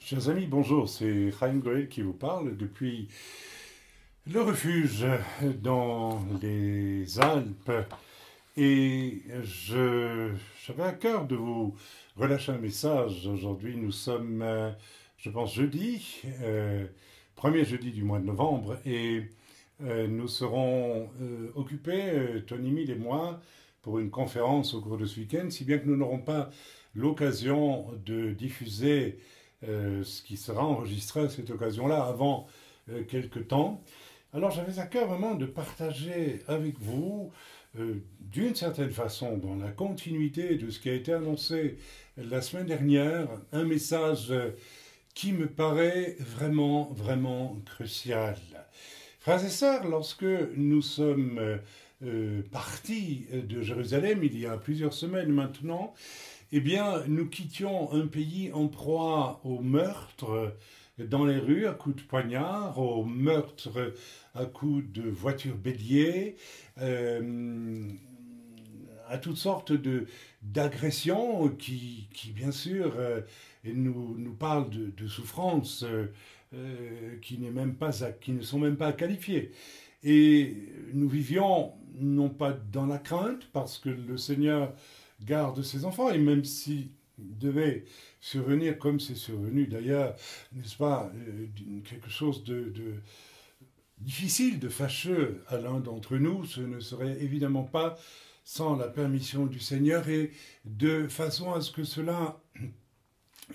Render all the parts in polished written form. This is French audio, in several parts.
Chers amis, bonjour, c'est Chaim Goel qui vous parle depuis le refuge dans les Alpes et j'avais à cœur de vous relâcher un message. Aujourd'hui, nous sommes, je pense, jeudi, premier jeudi du mois de novembre et nous serons occupés, Tony Mill et moi, pour une conférence au cours de ce week-end, si bien que nous n'aurons pas l'occasion de diffuser ce qui sera enregistré à cette occasion-là avant quelque temps. Alors j'avais à cœur vraiment de partager avec vous, d'une certaine façon, dans la continuité de ce qui a été annoncé la semaine dernière, un message qui me paraît vraiment, vraiment crucial. Frères et sœurs, lorsque nous sommes partis de Jérusalem il y a plusieurs semaines maintenant, eh bien, nous quittions un pays en proie au meurtre dans les rues à coups de poignard, au meurtre à coups de voitures béliers, à toutes sortes d'agressions qui, bien sûr, nous parlent de souffrances qui ne sont même pas à qualifier. Et nous vivions non pas dans la crainte, parce que le Seigneur garde ses enfants, et même s'il devait survenir comme c'est survenu d'ailleurs, n'est-ce pas, quelque chose de difficile, de fâcheux à l'un d'entre nous, ce ne serait évidemment pas sans la permission du Seigneur et de façon à ce que cela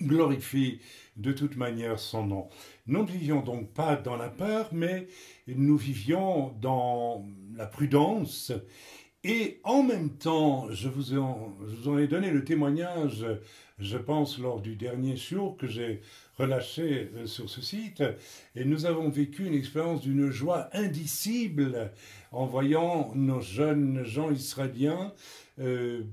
glorifie de toute manière son nom. Nous ne vivions donc pas dans la peur, mais nous vivions dans la prudence. Et en même temps, je vous en ai donné le témoignage, je pense, lors du dernier jour que j'ai relâché sur ce site. Et nous avons vécu une expérience d'une joie indicible en voyant nos jeunes gens israéliens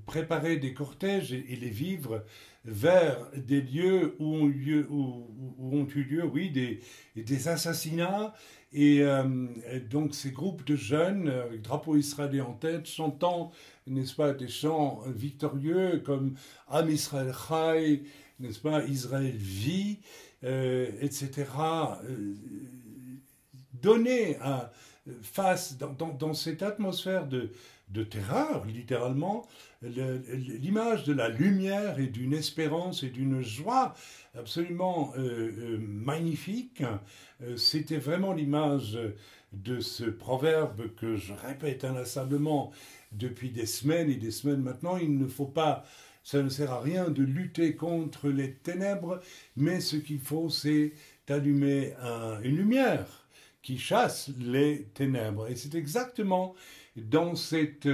préparer des cortèges et les vivre vers des lieux où ont eu lieu, oui, des assassinats. Et donc ces groupes de jeunes, avec drapeau israélien en tête, chantant, n'est-ce pas, des chants victorieux comme Am Israël Chai, n'est-ce pas, Israël vit, etc. Donner face, dans cette atmosphère de terreur, littéralement, l'image de la lumière et d'une espérance et d'une joie absolument magnifique. C'était vraiment l'image de ce proverbe que je répète inlassablement depuis des semaines et des semaines maintenant. Il ne faut pas, ça ne sert à rien de lutter contre les ténèbres, mais ce qu'il faut, c'est allumer une lumière qui chasse les ténèbres. Et c'est exactement dans cette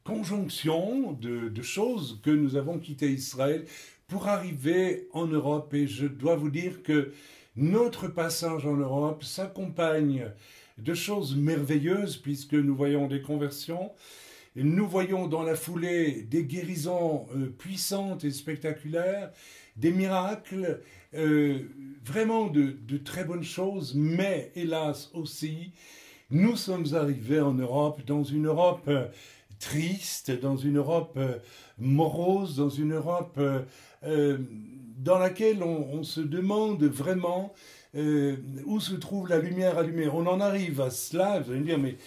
conjonction de choses que nous avons quitté Israël pour arriver en Europe. Et je dois vous dire que notre passage en Europe s'accompagne de choses merveilleuses puisque nous voyons des conversions, et nous voyons dans la foulée des guérisons puissantes et spectaculaires, des miracles, vraiment de très bonnes choses, mais hélas aussi, nous sommes arrivés en Europe, dans une Europe triste, dans une Europe morose, dans une Europe dans laquelle on se demande vraiment où se trouve la lumière allumée. On en arrive à cela, vous allez me dire, mais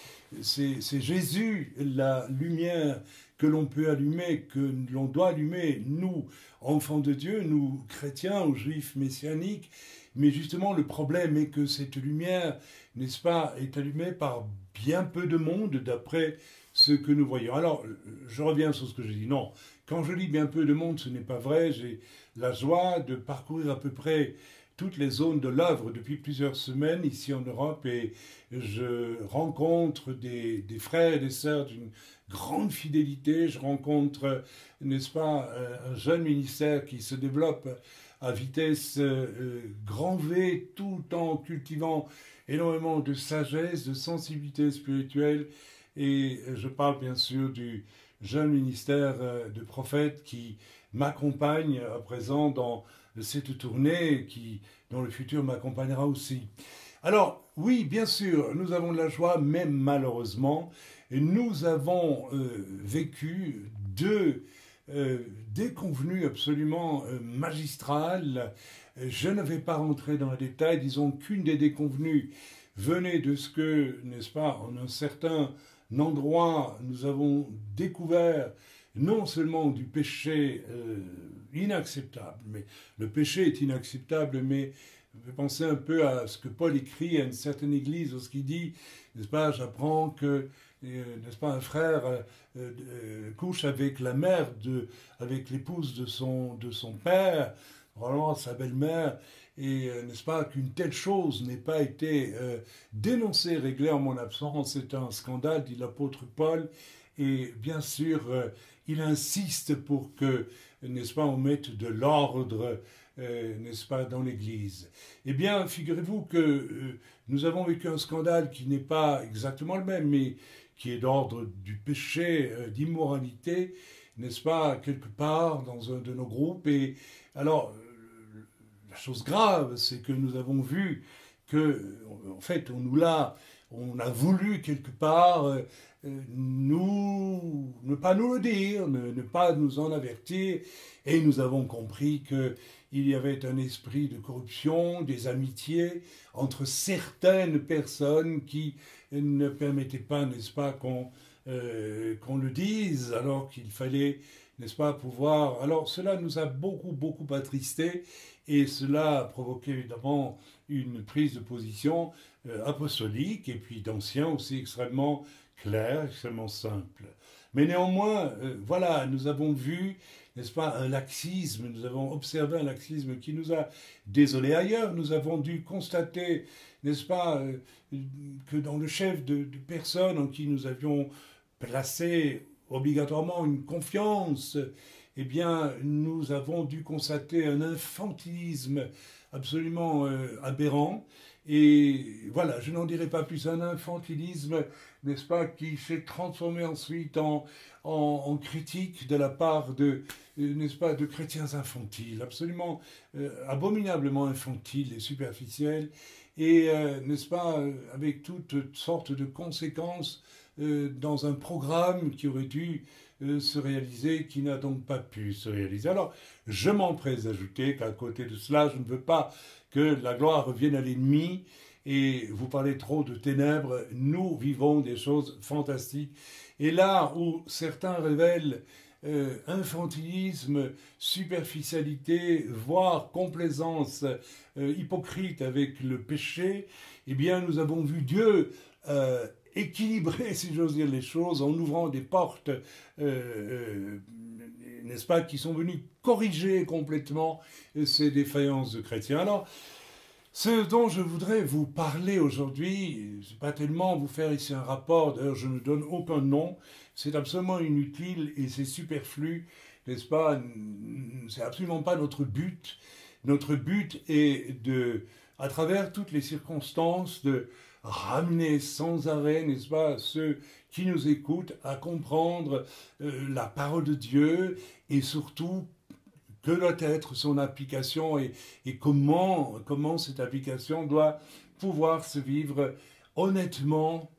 c'est Jésus, la lumière que l'on peut allumer, que l'on doit allumer, nous, enfants de Dieu, nous, chrétiens ou juifs messianiques. Mais justement, le problème est que cette lumière, n'est-ce pas, est allumée par bien peu de monde, d'après ce que nous voyons. Alors, je reviens sur ce que j'ai dit. Non, quand je dis bien peu de monde, ce n'est pas vrai. J'ai la joie de parcourir à peu près toutes les zones de l'œuvre depuis plusieurs semaines ici en Europe et je rencontre des frères et des sœurs d'une grande fidélité. Je rencontre, n'est-ce pas, un jeune ministère qui se développe à vitesse grand V, tout en cultivant énormément de sagesse, de sensibilité spirituelle. Et je parle bien sûr du jeune ministère de prophètes qui m'accompagne à présent dans cette tournée qui, dans le futur, m'accompagnera aussi. Alors, oui, bien sûr, nous avons de la joie, mais malheureusement, nous avons vécu deux déconvenue absolument magistrale. Je ne vais pas rentrer dans les détails, disons qu'une des déconvenues venait de ce que, n'est-ce pas, en un certain endroit, nous avons découvert non seulement du péché inacceptable, mais le péché est inacceptable, mais pensez un peu à ce que Paul écrit à une certaine église, lorsqu'il dit, n'est-ce pas, j'apprends que, n'est-ce pas, un frère couche avec la mère, avec l'épouse de son père, vraiment sa belle-mère, et n'est-ce pas, qu'une telle chose n'ait pas été dénoncée, réglée en mon absence, c'est un scandale, dit l'apôtre Paul, et bien sûr, il insiste pour que, n'est-ce pas, on mette de l'ordre, n'est-ce pas, dans l'Église. Eh bien, figurez-vous que nous avons vécu un scandale qui n'est pas exactement le même, mais qui est d'ordre du péché, d'immoralité, n'est-ce pas, quelque part dans un de nos groupes. Et alors, la chose grave, c'est que nous avons vu que, en fait, on a voulu quelque part ne pas nous le dire, ne pas nous en avertir, et nous avons compris qu'il y avait un esprit de corruption, des amitiés entre certaines personnes qui ne permettaient pas, n'est-ce pas, qu'on le dise, alors qu'il fallait, n'est-ce pas, pouvoir... Alors cela nous a beaucoup attristés, et cela a provoqué évidemment une prise de position apostolique, et puis d'anciens aussi extrêmement clair, extrêmement simple. Mais néanmoins, voilà, nous avons vu, n'est-ce pas, un laxisme, nous avons observé un laxisme qui nous a désolés ailleurs, nous avons dû constater, n'est-ce pas, que dans le chef de personnes en qui nous avions placé obligatoirement une confiance, eh bien, nous avons dû constater un infantilisme absolument aberrant. Et voilà, je n'en dirai pas plus, un infantilisme, n'est-ce pas, qui s'est transformé ensuite en critique de la part de, n'est-ce pas, de chrétiens infantiles, absolument abominablement infantiles et superficiels, et, n'est-ce pas, avec toutes sortes de conséquences dans un programme qui aurait dû se réaliser, qui n'a donc pas pu se réaliser. Alors, je m'empresse d'ajouter qu'à côté de cela, je ne veux pas que la gloire revienne à l'ennemi, et vous parlez trop de ténèbres, nous vivons des choses fantastiques. Et là où certains révèlent infantilisme, superficialité, voire complaisance hypocrite avec le péché, eh bien nous avons vu Dieu équilibrer, si j'ose dire, les choses en ouvrant des portes, n'est-ce pas, qui sont venues corriger complètement ces défaillances de chrétiens. Alors, ce dont je voudrais vous parler aujourd'hui, c'est pas tellement vous faire ici un rapport, d'ailleurs je ne donne aucun nom, c'est absolument inutile et c'est superflu, n'est-ce pas, c'est absolument pas notre but. Notre but est de, à travers toutes les circonstances, de ramener sans arrêt, n'est-ce pas, ceux qui nous écoutent à comprendre la parole de Dieu et surtout que doit être son application et comment cette application doit pouvoir se vivre honnêtement,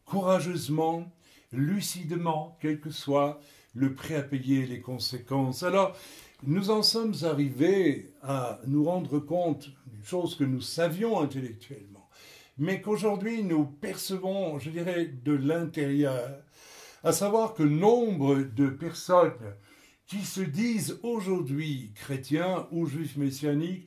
courageusement, lucidement, quel que soit le prix à payer et les conséquences. Alors, nous en sommes arrivés à nous rendre compte d'une chose que nous savions intellectuellement, mais qu'aujourd'hui nous percevons, je dirais, de l'intérieur, à savoir que nombre de personnes qui se disent aujourd'hui chrétiens ou juifs messianiques,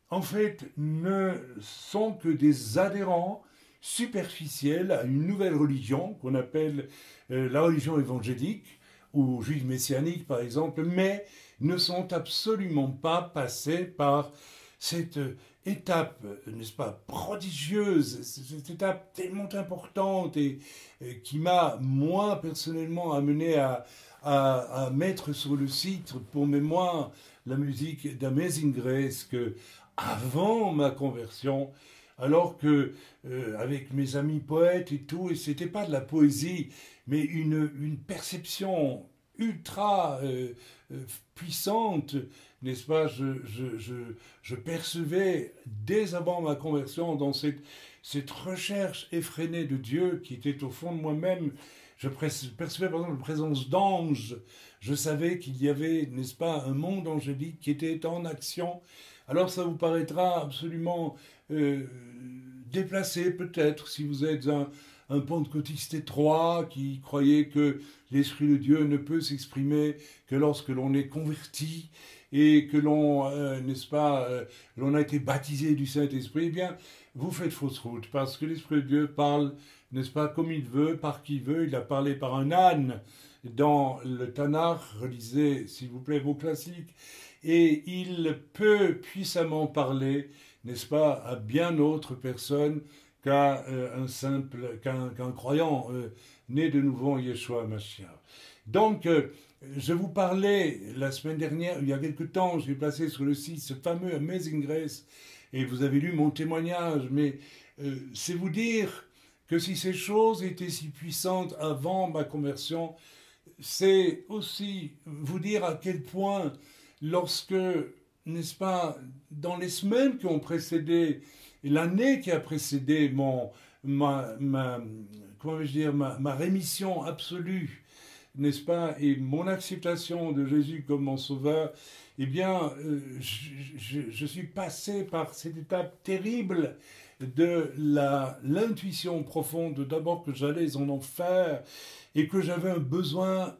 en fait, ne sont que des adhérents superficiels à une nouvelle religion qu'on appelle la religion évangélique ou juive messianique par exemple, mais ne sont absolument pas passés par cette étape, n'est-ce pas, prodigieuse, cette étape tellement importante et qui m'a, moi, personnellement, amené à mettre sur le site, pour mémoire, la musique d'Amazing Grace, que avant ma conversion, alors que, avec mes amis poètes et tout, et c'était pas de la poésie, mais une perception ultra puissante, n'est-ce pas, je percevais dès avant ma conversion dans cette recherche effrénée de Dieu qui était au fond de moi-même, je percevais par exemple la présence d'anges, je savais qu'il y avait, n'est-ce pas, un monde angélique qui était en action. Alors ça vous paraîtra absolument déplacé peut-être si vous êtes un pentecôtiste étroit qui croyait que l'Esprit de Dieu ne peut s'exprimer que lorsque l'on est converti et que l'on, n'est-ce pas, l'on a été baptisé du Saint-Esprit. Eh bien, vous faites fausse route parce que l'Esprit de Dieu parle, n'est-ce pas, comme il veut, par qui il veut. Il a parlé par un âne dans le Tanakh, relisez s'il vous plaît vos classiques, et il peut puissamment parler, n'est-ce pas, à bien d'autres personnes qu'un croyant né de nouveau en Yeshua Mashiach. Donc, je vous parlais la semaine dernière, il y a quelque temps, j'ai placé sur le site ce fameux Amazing Grace, et vous avez lu mon témoignage, mais c'est vous dire que si ces choses étaient si puissantes avant ma conversion, c'est aussi vous dire à quel point, lorsque, n'est-ce pas, dans les semaines qui ont précédé, l'année qui a précédé ma rémission absolue, n'est-ce pas, et mon acceptation de Jésus comme mon sauveur, eh bien, je suis passé par cette étape terrible de l'intuition profonde, d'abord que j'allais en enfer et que j'avais un besoin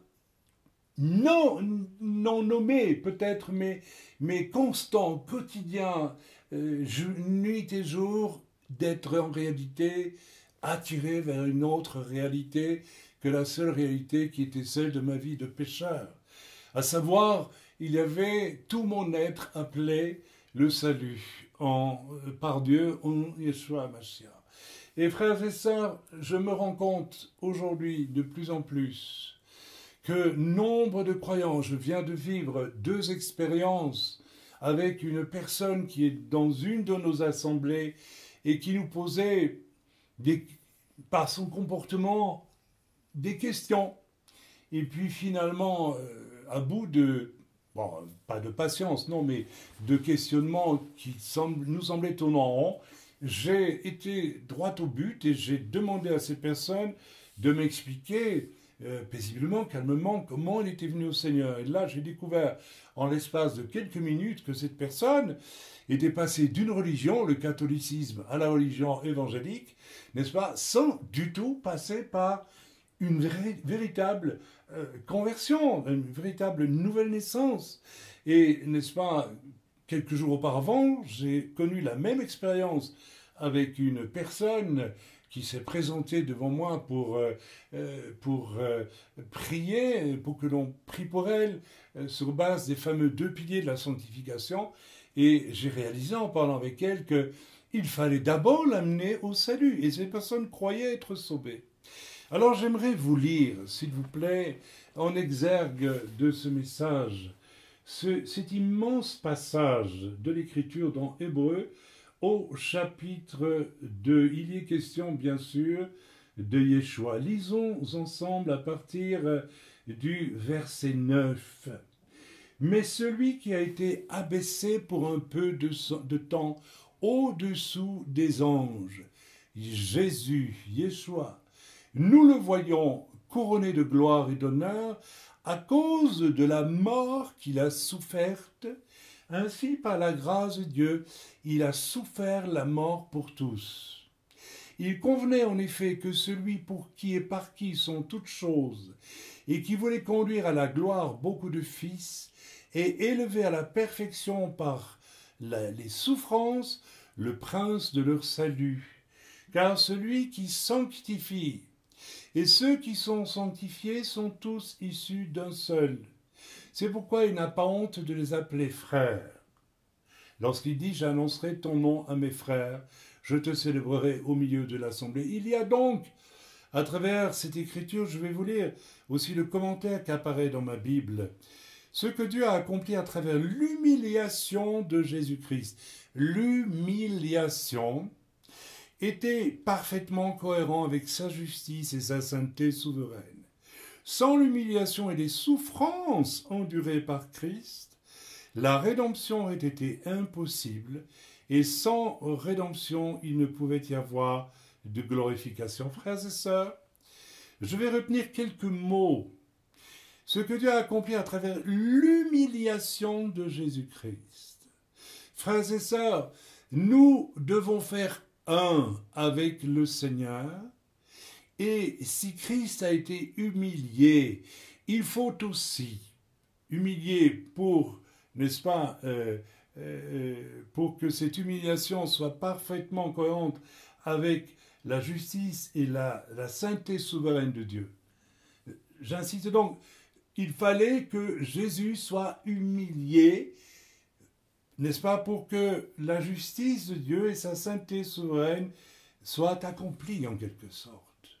non nommé peut-être, mais constant, quotidien, nuit et jour, d'être en réalité attiré vers une autre réalité que la seule réalité qui était celle de ma vie de pécheur. À savoir, il y avait tout mon être appelé le salut par Dieu en Yeshua Mashiach. Et frères et sœurs, je me rends compte aujourd'hui de plus en plus que nombre de croyants, je viens de vivre 2 expériences avec une personne qui est dans une de nos assemblées et qui nous posait, par son comportement, des questions. Et puis finalement, à bout de, bon, pas de patience, non, mais de questionnements qui nous semblaient tourner en rond, j'ai été droit au but et j'ai demandé à ces personnes de m'expliquer paisiblement, calmement, comment elle était venue au Seigneur. Et là, j'ai découvert en l'espace de quelques minutes que cette personne était passée d'une religion, le catholicisme, à la religion évangélique, n'est-ce pas, sans du tout passer par une véritable conversion, une véritable nouvelle naissance. Et, n'est-ce pas, quelques jours auparavant, j'ai connu la même expérience avec une personne qui s'est présentée devant moi pour prier, pour que l'on prie pour elle, sur base des fameux 2 piliers de la sanctification. Et j'ai réalisé en parlant avec elle qu'il fallait d'abord l'amener au salut. Et cette personne croyait être sauvée. Alors j'aimerais vous lire, s'il vous plaît, en exergue de ce message, cet immense passage de l'Écriture dans Hébreux au chapitre 2. Il y est question, bien sûr, de Yeshua. Lisons ensemble à partir du verset 9. « Mais celui qui a été abaissé pour un peu de temps au-dessous des anges, Jésus, Yeshua, nous le voyons couronné de gloire et d'honneur à cause de la mort qu'il a soufferte. Ainsi, par la grâce de Dieu, il a souffert la mort pour tous. Il convenait en effet que celui pour qui et par qui sont toutes choses, et qui voulait conduire à la gloire beaucoup de fils, et élever à la perfection par les souffrances le prince de leur salut. Car celui qui sanctifie et ceux qui sont sanctifiés sont tous issus d'un seul. C'est pourquoi il n'a pas honte de les appeler frères. Lorsqu'il dit « J'annoncerai ton nom à mes frères, je te célébrerai au milieu de l'assemblée ». Il y a donc, à travers cette écriture, je vais vous lire aussi le commentaire qui apparaît dans ma Bible, ce que Dieu a accompli à travers l'humiliation de Jésus-Christ. L'humiliation était parfaitement cohérent avec sa justice et sa sainteté souveraine. Sans l'humiliation et les souffrances endurées par Christ, la rédemption aurait été impossible, et sans rédemption, il ne pouvait y avoir de glorification. Frères et sœurs, je vais retenir quelques mots. Ce que Dieu a accompli à travers l'humiliation de Jésus-Christ. Frères et sœurs, nous devons faire un avec le Seigneur. Et si Christ a été humilié, il faut aussi humilier pour, n'est-ce pas, pour que cette humiliation soit parfaitement cohérente avec la justice et la sainteté souveraine de Dieu. J'insiste donc, il fallait que Jésus soit humilié, n'est-ce pas, pour que la justice de Dieu et sa sainteté souveraine soient accomplies en quelque sorte.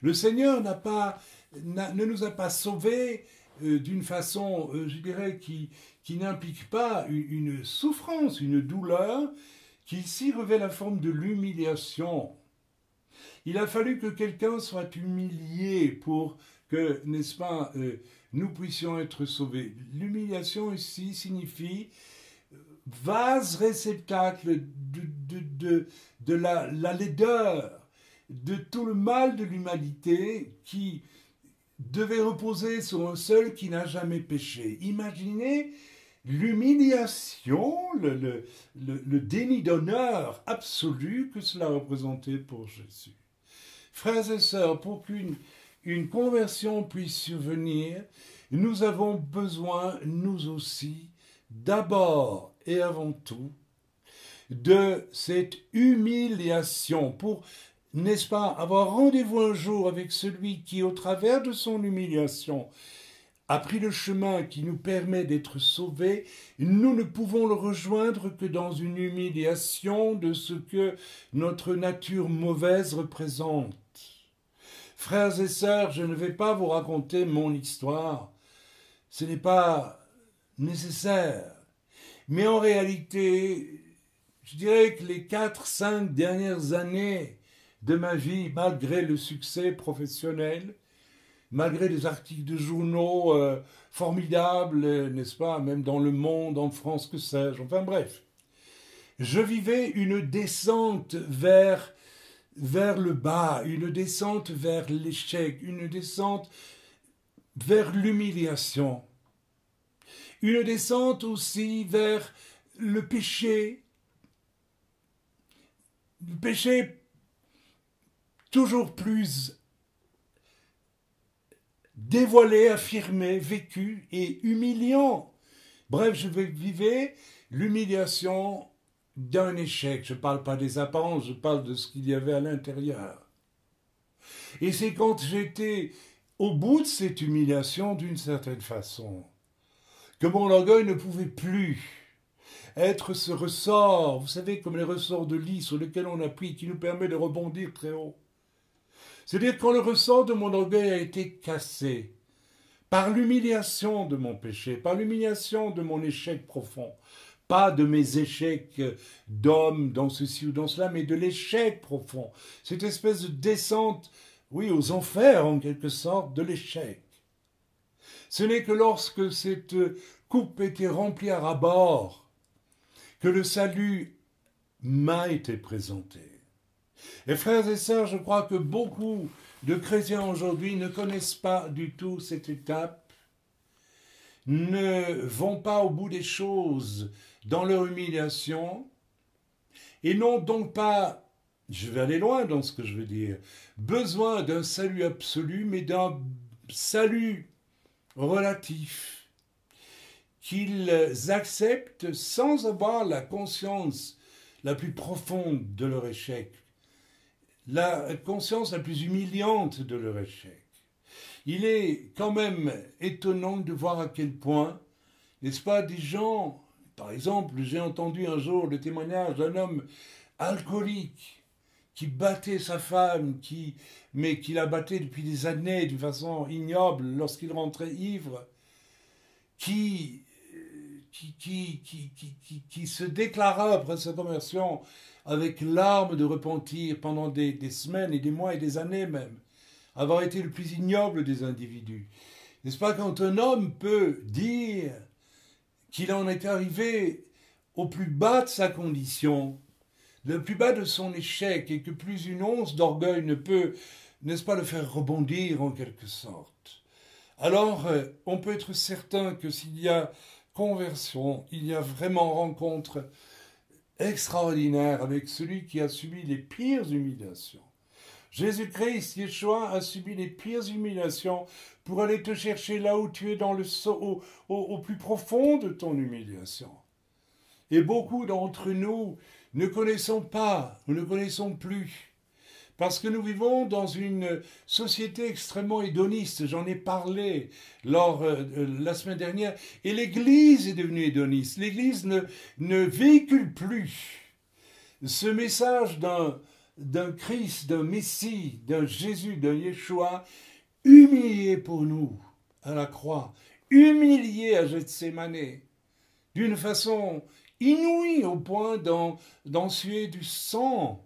Le Seigneur ne nous a pas sauvés d'une façon, je dirais, qui n'implique pas une souffrance, une douleur, qui ici revêt la forme de l'humiliation. Il a fallu que quelqu'un soit humilié pour que, n'est-ce pas, nous puissions être sauvés. L'humiliation ici signifie vase réceptacle de la laideur, de tout le mal de l'humanité qui devait reposer sur un seul qui n'a jamais péché. Imaginez l'humiliation, le déni d'honneur absolu que cela représentait pour Jésus. Frères et sœurs, pour qu'une conversion puisse survenir, nous avons besoin, nous aussi, d'abord et avant tout, de cette humiliation pour, n'est-ce pas, avoir rendez-vous un jour avec celui qui, au travers de son humiliation, a pris le chemin qui nous permet d'être sauvés. Nous ne pouvons le rejoindre que dans une humiliation de ce que notre nature mauvaise représente. Frères et sœurs, je ne vais pas vous raconter mon histoire, ce n'est pas nécessaire. Mais en réalité, je dirais que les 4-5 dernières années de ma vie, malgré le succès professionnel, malgré des articles de journaux formidables, n'est-ce pas, même dans Le Monde, en France, que sais-je, enfin bref, je vivais une descente vers le bas, une descente vers l'échec, une descente vers l'humiliation, une descente aussi vers le péché toujours plus dévoilé, affirmé, vécu et humiliant. Bref, je vivais l'humiliation d'un échec. Je ne parle pas des apparences, je parle de ce qu'il y avait à l'intérieur. Et c'est quand j'étais au bout de cette humiliation, d'une certaine façon, que mon orgueil ne pouvait plus être ce ressort, vous savez, comme les ressorts de lit sur lesquels on appuie, qui nous permet de rebondir très haut. C'est-à-dire quand le ressort de mon orgueil a été cassé par l'humiliation de mon péché, par l'humiliation de mon échec profond, pas de mes échecs d'homme dans ceci ou dans cela, mais de l'échec profond, cette espèce de descente, oui, aux enfers en quelque sorte, de l'échec. Ce n'est que lorsque cette coupe était remplie à ras-bord que le salut m'a été présenté. Et frères et sœurs, je crois que beaucoup de chrétiens aujourd'hui ne connaissent pas du tout cette étape, ne vont pas au bout des choses dans leur humiliation, et n'ont donc pas, je vais aller loin dans ce que je veux dire, besoin d'un salut absolu, mais d'un salut relatif, qu'ils acceptent sans avoir la conscience la plus profonde de leur échec, la conscience la plus humiliante de leur échec. Il est quand même étonnant de voir à quel point, n'est-ce pas, des gens, par exemple, j'ai entendu un jour le témoignage d'un homme alcoolique qui battait sa femme, mais qui la battait depuis des années d'une façon ignoble lorsqu'il rentrait ivre, qui se déclara après sa conversion avec larmes de repentir pendant des semaines et des mois et des années même, avoir été le plus ignoble des individus. N'est-ce pas, quand un homme peut dire qu'il en est arrivé au plus bas de sa condition, le plus bas de son échec, et que plus une once d'orgueil ne peut n'est-ce pas, le faire rebondir en quelque sorte. Alors, on peut être certain que s'il y a conversion, il y a vraiment rencontre extraordinaire avec celui qui a subi les pires humiliations. Jésus-Christ, Yeshua, a subi les pires humiliations pour aller te chercher là où tu es dans au plus profond de ton humiliation. Et beaucoup d'entre nous ne connaissons pas, ou ne connaissons plus, parce que nous vivons dans une société extrêmement hédoniste. J'en ai parlé la semaine dernière. Et l'Église est devenue hédoniste. L'Église ne véhicule plus ce message d'un Christ, d'un Messie, d'un Jésus, d'un Yeshua, humilié pour nous à la croix, humilié à Gethsémanée, d'une façon inouïe au point d'en suer du sang.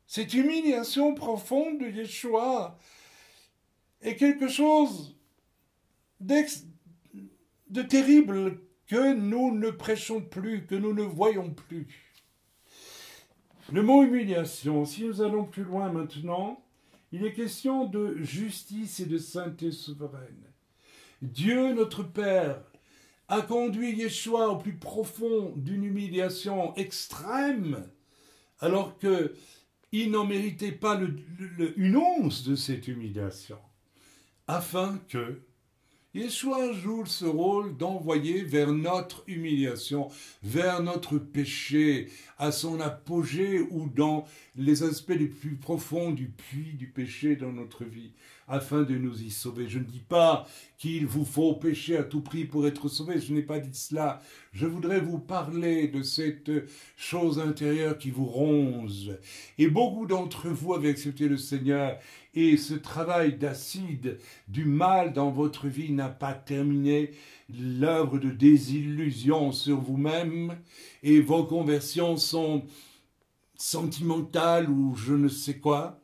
Cette humiliation profonde de Yeshua est quelque chose de terrible que nous ne prêchons plus, que nous ne voyons plus. Le mot humiliation, si nous allons plus loin maintenant, il est question de justice et de sainteté souveraine. Dieu, notre Père, a conduit Yeshua au plus profond d'une humiliation extrême, alors qu'il n'en méritait pas une once de cette humiliation, afin que Yeshua joue ce rôle d'envoyer vers notre humiliation, vers notre péché, à son apogée ou dans les aspects les plus profonds du puits du péché dans notre vie, afin de nous y sauver. Je ne dis pas qu'il vous faut pécher à tout prix pour être sauvé, je n'ai pas dit cela. Je voudrais vous parler de cette chose intérieure qui vous ronge. Et beaucoup d'entre vous avez accepté le Seigneur, et ce travail d'acide du mal dans votre vie n'a pas terminé. L'œuvre de désillusion sur vous-même et vos conversions sont sentimentales ou je ne sais quoi.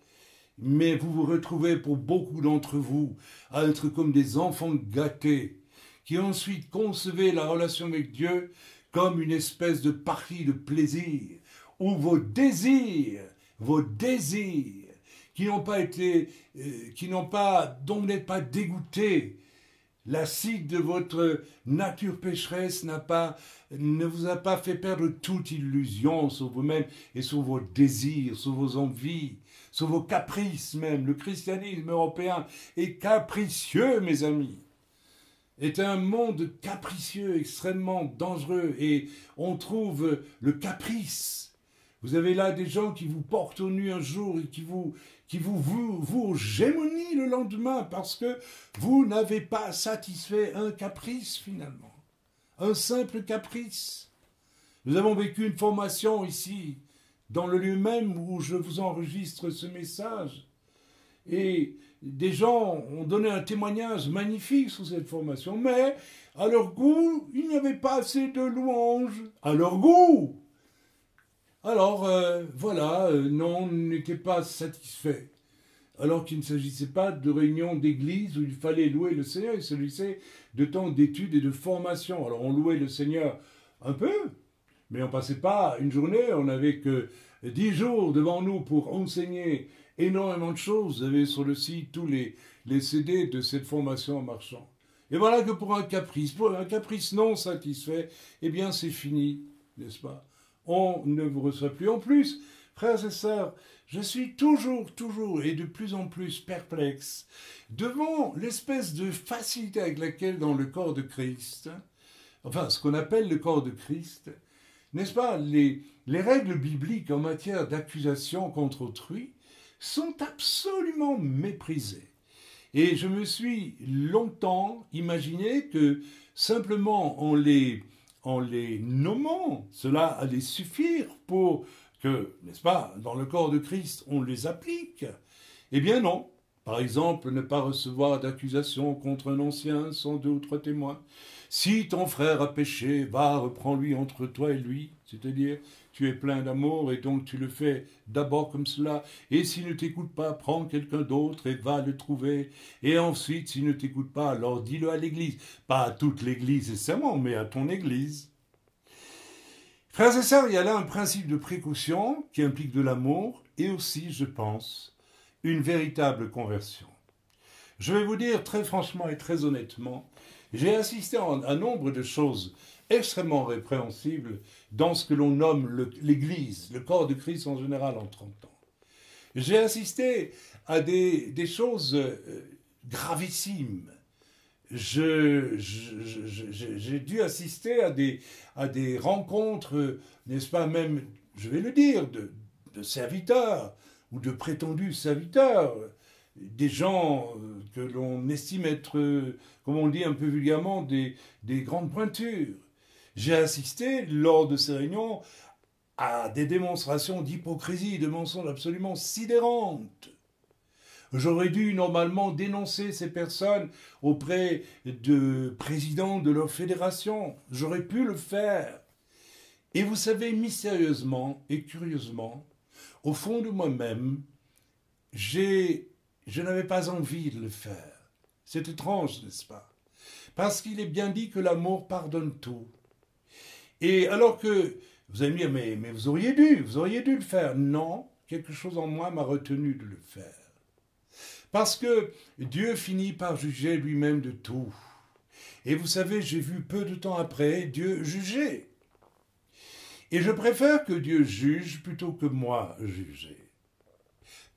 Mais vous vous retrouvez pour beaucoup d'entre vous à être comme des enfants gâtés qui ensuite concevaient la relation avec Dieu comme une espèce de partie de plaisir où vos désirs qui n'ont pas été, dont vous n'êtes pas dégoûtés, l'acide de votre nature pécheresse ne vous a pas fait perdre toute illusion sur vous-même et sur vos désirs, sur vos envies, sur vos caprices même. Le christianisme européen est capricieux, mes amis. Est un monde capricieux, extrêmement dangereux, et on trouve le caprice. Vous avez là des gens qui vous portent au nu un jour et qui vous gémonient le lendemain parce que vous n'avez pas satisfait un caprice finalement. Un simple caprice. Nous avons vécu une formation ici, dans le lieu même où je vous enregistre ce message. Et des gens ont donné un témoignage magnifique sur cette formation, mais à leur goût, il n'y avait pas assez de louanges. À leur goût. Alors, non, on n'était pas satisfait. Alors qu'il ne s'agissait pas de réunion d'église où il fallait louer le Seigneur, il s'agissait de temps d'études et de formation. Alors, on louait le Seigneur un peu, mais on ne passait pas une journée, on n'avait que 10 jours devant nous pour enseigner énormément de choses. Vous avez sur le site tous les CD de cette formation en marchant. Et voilà que pour un caprice non satisfait, eh bien c'est fini, n'est-ce pas? On ne vous reçoit plus. En plus, frères et sœurs, je suis toujours et de plus en plus perplexe devant l'espèce de facilité avec laquelle dans le corps de Christ, enfin ce qu'on appelle le corps de Christ, n'est-ce pas, les règles bibliques en matière d'accusation contre autrui sont absolument méprisées. Et je me suis longtemps imaginé que simplement en les nommant, cela allait suffire pour que, n'est-ce pas, dans le corps de Christ, on les applique. Eh bien non. Par exemple, ne pas recevoir d'accusation contre un ancien sans 2 ou 3 témoins. Si ton frère a péché, va, reprends-lui entre toi et lui, c'est-à-dire tu es plein d'amour et donc tu le fais d'abord comme cela, et s'il ne t'écoute pas, prends quelqu'un d'autre et va le trouver, et ensuite s'il ne t'écoute pas, alors dis-le à l'église, pas à toute l'église nécessairement, mais à ton église. Frères et sœurs, il y a là un principe de précaution qui implique de l'amour, et aussi, je pense, une véritable conversion. Je vais vous dire très franchement et très honnêtement, j'ai assisté à un nombre de choses extrêmement répréhensibles dans ce que l'on nomme l'Église, le corps de Christ en général en 30 ans. J'ai assisté à des choses gravissimes. J'ai dû assister à des rencontres, n'est-ce pas, même, je vais le dire, de serviteurs ou de prétendus serviteurs, des gens que l'on estime être, comme on dit un peu vulgairement, des grandes pointures. J'ai assisté, lors de ces réunions, à des démonstrations d'hypocrisie, de mensonges absolument sidérantes. J'aurais dû normalement dénoncer ces personnes auprès de présidents de leur fédération. J'aurais pu le faire. Et vous savez, mystérieusement et curieusement, au fond de moi-même, je n'avais pas envie de le faire. C'est étrange, n'est-ce pas? Parce qu'il est bien dit que l'amour pardonne tout. Et alors que vous allez me dire, mais vous auriez dû le faire. Non, quelque chose en moi m'a retenu de le faire. Parce que Dieu finit par juger lui-même de tout. Et vous savez, j'ai vu peu de temps après Dieu juger. Et je préfère que Dieu juge plutôt que moi juger.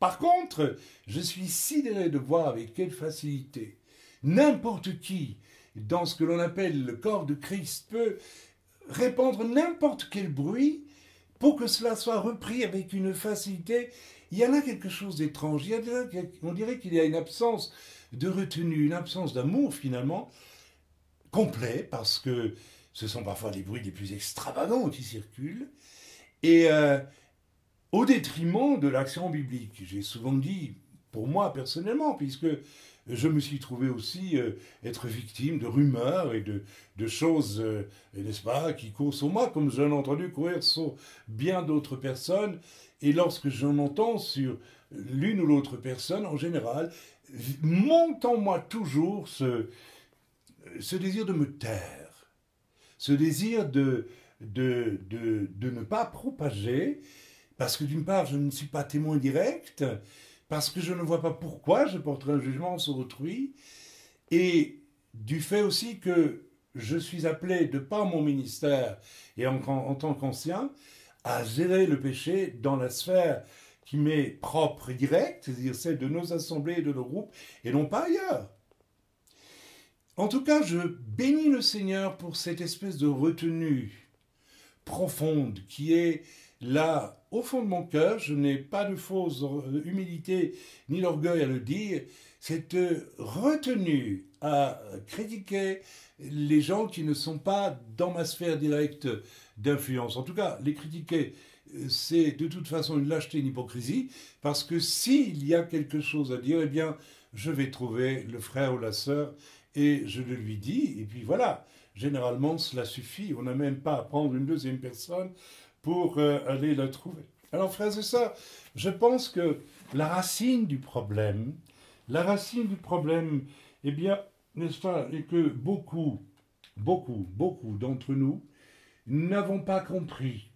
Par contre, je suis sidéré de voir avec quelle facilité n'importe qui, dans ce que l'on appelle le corps de Christ, peut répandre n'importe quel bruit pour que cela soit repris avec une facilité. Il y en a quelque chose d'étrange. On dirait qu'il y a une absence de retenue, une absence d'amour finalement, complet, parce que ce sont parfois les bruits les plus extravagants qui circulent, et au détriment de l'action biblique. J'ai souvent dit, pour moi personnellement, puisque je me suis trouvé aussi être victime de rumeurs et de choses, n'est-ce pas, qui courent sur moi, comme j'en ai entendu courir sur bien d'autres personnes. Et lorsque j'en entends sur l'une ou l'autre personne, en général, monte en moi toujours ce désir de me taire, ce désir de ne pas propager, parce que d'une part, je ne suis pas témoin direct, parce que je ne vois pas pourquoi je porterai un jugement sur autrui, et du fait aussi que je suis appelé, de par mon ministère et en tant qu'ancien, à gérer le péché dans la sphère qui m'est propre et directe, c'est-à-dire celle de nos assemblées et de nos groupes, et non pas ailleurs. En tout cas, je bénis le Seigneur pour cette espèce de retenue profonde qui est là, au fond de mon cœur. Je n'ai pas de fausse humilité ni l'orgueil à le dire. Cette retenue à critiquer les gens qui ne sont pas dans ma sphère directe d'influence. En tout cas, les critiquer, c'est de toute façon une lâcheté, une hypocrisie, parce que s'il y a quelque chose à dire, eh bien, je vais trouver le frère ou la sœur et je le lui dis, et puis voilà. Généralement, cela suffit. On n'a même pas à prendre une deuxième personne pour aller la trouver. Alors, frères et sœurs, je pense que la racine du problème, eh bien, n'est-ce pas, est que beaucoup d'entre nous n'avons pas compris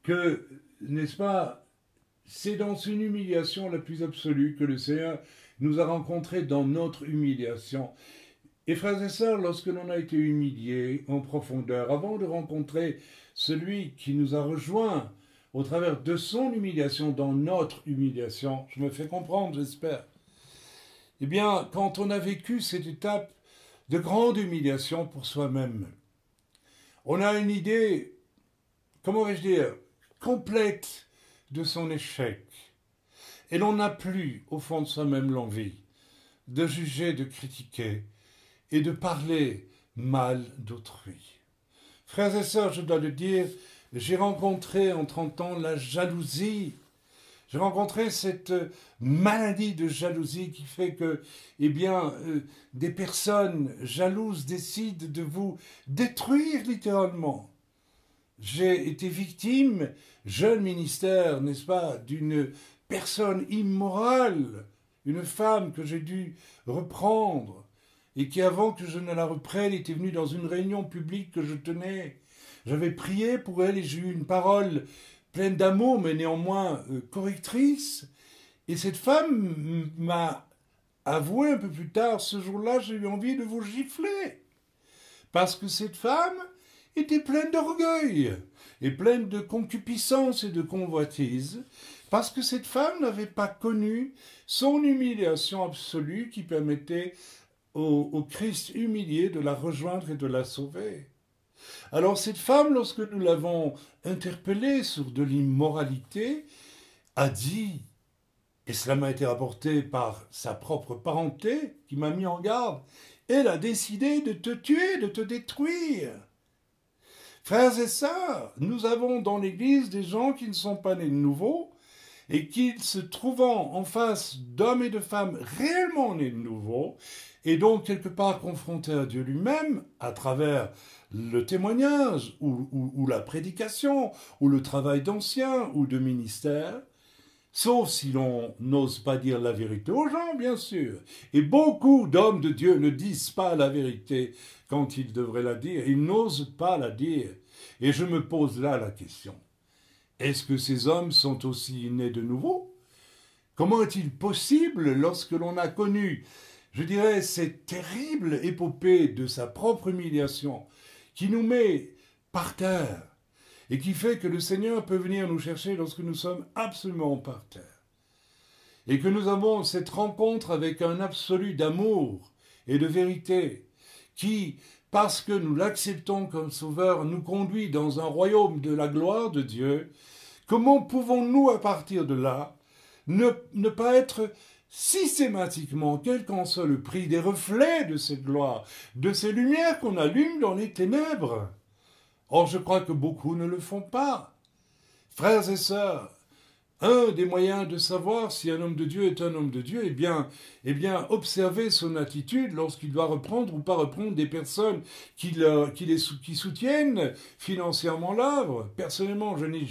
que, n'est-ce pas, c'est dans une humiliation la plus absolue que le Seigneur nous a rencontrés dans notre humiliation. Et frères et sœurs, lorsque l'on a été humilié en profondeur, avant de rencontrer celui qui nous a rejoints au travers de son humiliation dans notre humiliation, je me fais comprendre, j'espère, eh bien, quand on a vécu cette étape de grande humiliation pour soi-même, on a une idée, comment vais-je dire, complète de son échec. Et l'on n'a plus, au fond de soi-même, l'envie de juger, de critiquer et de parler mal d'autrui. Frères et sœurs, je dois le dire, j'ai rencontré en 30 ans la jalousie. J'ai rencontré cette maladie de jalousie qui fait que, eh bien, des personnes jalouses décident de vous détruire littéralement. J'ai été victime, jeune ministère, n'est-ce pas, d'une personne immorale, une femme que j'ai dû reprendre et qui, avant que je ne la reprenne, était venue dans une réunion publique que je tenais. J'avais prié pour elle et j'ai eu une parole pleine d'amour, mais néanmoins correctrice. Et cette femme m'a avoué un peu plus tard, ce jour-là, j'ai eu envie de vous gifler. Parce que cette femme était pleine d'orgueil et pleine de concupiscence et de convoitise, parce que cette femme n'avait pas connu son humiliation absolue qui permettait au Christ humilié de la rejoindre et de la sauver. Alors cette femme, lorsque nous l'avons interpellée sur de l'immoralité, a dit, et cela m'a été rapporté par sa propre parenté qui m'a mis en garde, elle a décidé de te tuer, de te détruire. Frères et sœurs, nous avons dans l'Église des gens qui ne sont pas nés de nouveau et qui, se trouvant en face d'hommes et de femmes réellement nés de nouveau, et donc quelque part confrontés à Dieu lui-même, à travers le témoignage, ou la prédication, ou le travail d'ancien, ou de ministère, sauf si l'on n'ose pas dire la vérité aux gens, bien sûr. Et beaucoup d'hommes de Dieu ne disent pas la vérité quand ils devraient la dire. Ils n'osent pas la dire. Et je me pose là la question. Est-ce que ces hommes sont aussi nés de nouveau? Comment est-il possible, lorsque l'on a connu, je dirais, cette terrible épopée de sa propre humiliation, qui nous met par terre, et qui fait que le Seigneur peut venir nous chercher lorsque nous sommes absolument par terre, et que nous avons cette rencontre avec un absolu d'amour et de vérité, qui, parce que nous l'acceptons comme sauveur, nous conduit dans un royaume de la gloire de Dieu. Comment pouvons-nous, à partir de là, ne pas être systématiquement, quel qu'en soit le prix, des reflets de cette gloire, de ces lumières qu'on allume dans les ténèbres? Or, je crois que beaucoup ne le font pas. Frères et sœurs, un des moyens de savoir si un homme de Dieu est un homme de Dieu, eh bien, observer son attitude lorsqu'il doit reprendre ou pas reprendre des personnes qui soutiennent financièrement l'œuvre. Personnellement, je n'ai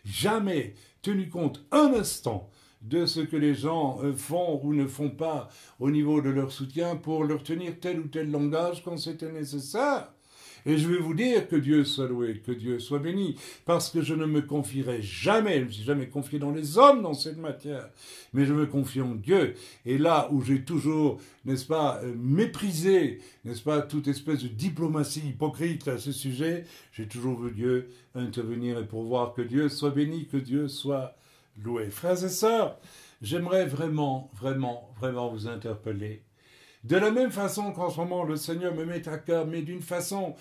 jamais tenu compte un instant de ce que les gens font ou ne font pas au niveau de leur soutien pour leur tenir tel ou tel langage quand c'était nécessaire. Et je vais vous dire que Dieu soit loué, que Dieu soit béni, parce que je ne me confierai jamais, je ne me suis jamais confié dans les hommes dans cette matière, mais je me confie en Dieu. Et là où j'ai toujours, n'est-ce pas, méprisé, n'est-ce pas, toute espèce de diplomatie hypocrite à ce sujet, j'ai toujours vu Dieu intervenir et pourvoir. Que Dieu soit béni, que Dieu soit loué. Frères et sœurs, j'aimerais vraiment vous interpeller. De la même façon qu'en ce moment le Seigneur me met à cœur, mais d'une façon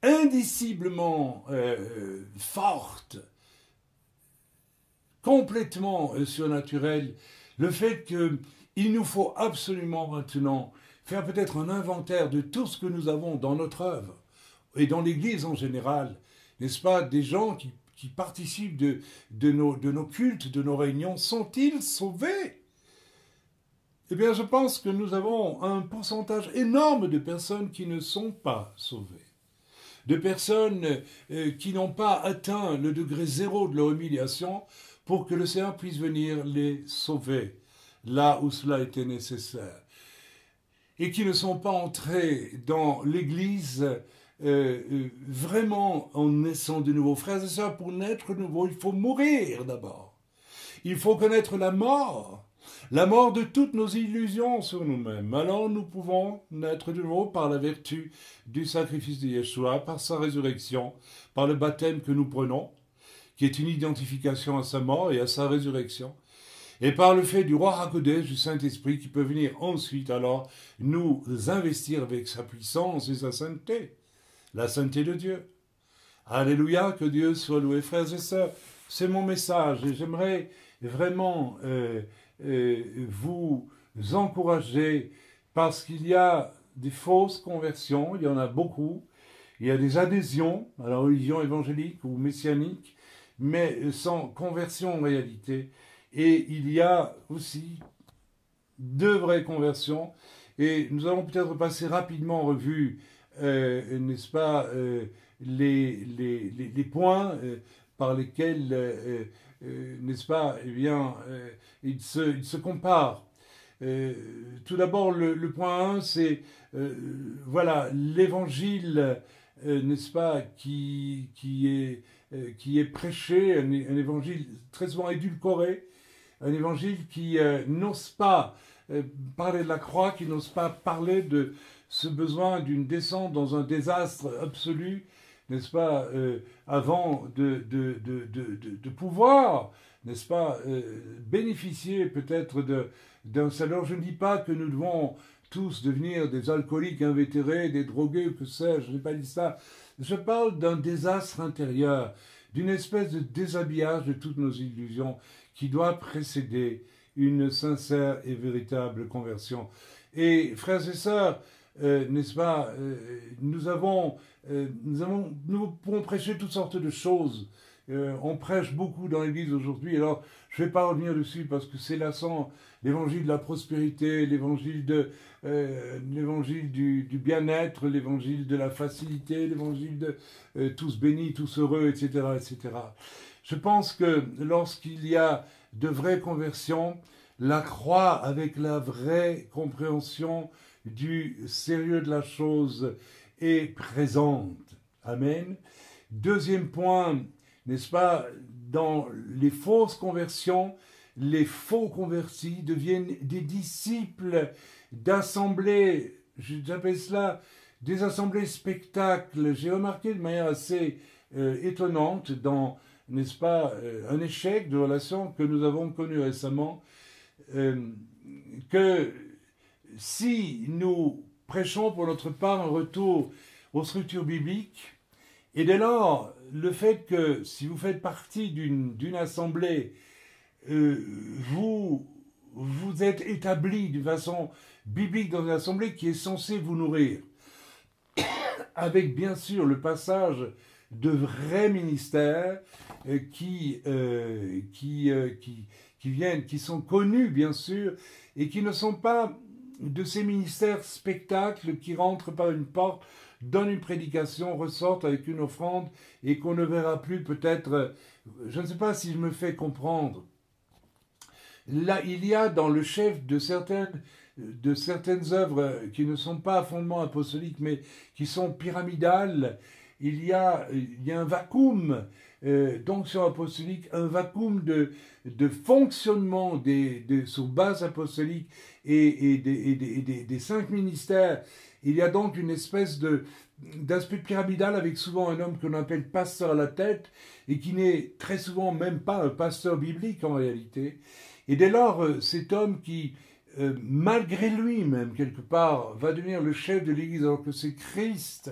indiciblement forte, complètement surnaturelle, le fait qu'il nous faut absolument maintenant faire peut-être un inventaire de tout ce que nous avons dans notre œuvre et dans l'Église en général, n'est-ce pas, des gens qui participent de nos cultes, de nos réunions, sont-ils sauvés? Eh bien, je pense que nous avons un pourcentage énorme de personnes qui ne sont pas sauvées, de personnes qui n'ont pas atteint le degré zéro de leur humiliation pour que le Seigneur puisse venir les sauver, là où cela était nécessaire, et qui ne sont pas entrés dans l'Église vraiment en naissant de nouveau. Frères et sœurs, pour naître de nouveau, il faut mourir d'abord. Il faut connaître la mort de toutes nos illusions sur nous-mêmes. Alors nous pouvons naître de nouveau par la vertu du sacrifice de Yeshua, par sa résurrection, par le baptême que nous prenons, qui est une identification à sa mort et à sa résurrection, et par le fait du roi HaKodesh, du Saint-Esprit, qui peut venir ensuite alors nous investir avec sa puissance et sa sainteté, la sainteté de Dieu. Alléluia, que Dieu soit loué. Frères et sœurs, c'est mon message et j'aimerais vraiment vous encourager, parce qu'il y a des fausses conversions, il y en a beaucoup, il y a des adhésions à la religion évangélique ou messianique, mais sans conversion en réalité, et il y a aussi de vraies conversions, et nous allons peut-être passer rapidement en revue, n'est-ce pas, les points par lesquels n'est-ce pas, eh bien, il se compare. Tout d'abord, le point 1, c'est, voilà, l'évangile, n'est-ce pas, qui est prêché, un évangile très souvent édulcoré, un évangile qui n'ose pas parler de la croix, qui n'ose pas parler de ce besoin d'une descente dans un désastre absolu, n'est-ce pas, avant de pouvoir, n'est-ce pas, bénéficier peut-être d'un salaire. Je ne dis pas que nous devons tous devenir des alcooliques invétérés, des drogués, que sais-je, je n'ai pas dit ça. Je parle d'un désastre intérieur, d'une espèce de déshabillage de toutes nos illusions qui doit précéder une sincère et véritable conversion. Et frères et sœurs, n'est-ce pas, nous pouvons prêcher toutes sortes de choses. On prêche beaucoup dans l'Église aujourd'hui. Alors, je ne vais pas revenir dessus parce que c'est lassant. L'évangile de la prospérité, l'évangile du bien-être, l'évangile de la facilité, l'évangile de tous bénis, tous heureux, etc., etc. Je pense que lorsqu'il y a de vraies conversions, la croix avec la vraie compréhension du sérieux de la chose est présente. Amen. Deuxième point, n'est-ce pas, dans les fausses conversions, les faux convertis deviennent des disciples d'assemblées, j'appelle cela des assemblées spectacles. J'ai remarqué de manière assez étonnante dans, n'est-ce pas, un échec de relation que nous avons connu récemment, que si nous prêchons pour notre part un retour aux structures bibliques, et dès lors, le fait que si vous faites partie d'une assemblée, vous êtes établi d'une façon biblique dans une assemblée qui est censée vous nourrir, avec bien sûr le passage de vrais ministères qui viennent, qui sont connus bien sûr, et qui ne sont pas de ces ministères spectacles qui rentrent par une porte, donnent une prédication, ressortent avec une offrande et qu'on ne verra plus peut-être. Je ne sais pas si je me fais comprendre. Là, il y a dans le chef de certaines œuvres qui ne sont pas à fondement apostolique, mais qui sont pyramidales, il y a un vacuum d'onction apostolique, un vacuum de fonctionnement sur base apostolique et des 5 ministères. Il y a donc une espèce d'aspect pyramidal avec souvent un homme qu'on appelle pasteur à la tête et qui n'est très souvent même pas un pasteur biblique en réalité. Et dès lors, cet homme qui, malgré lui-même, quelque part, va devenir le chef de l'Église alors que c'est Christ.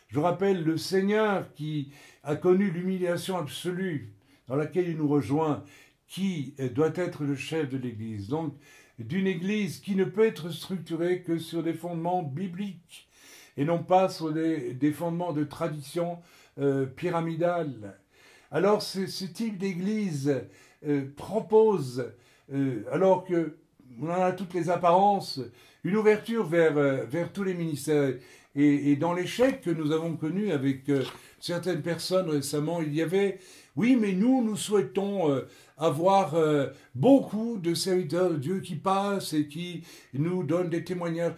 Je rappelle le Seigneur qui a connu l'humiliation absolue dans laquelle il nous rejoint, qui doit être le chef de l'Église. Donc, d'une Église qui ne peut être structurée que sur des fondements bibliques et non pas sur des fondements de tradition pyramidale. Alors, ce type d'Église propose, alors que on en a toutes les apparences, une ouverture vers tous les ministères. Et dans l'échec que nous avons connu avec certaines personnes récemment, il y avait, oui, mais nous souhaitons avoir beaucoup de serviteurs de Dieu qui passent et qui nous donnent des témoignages.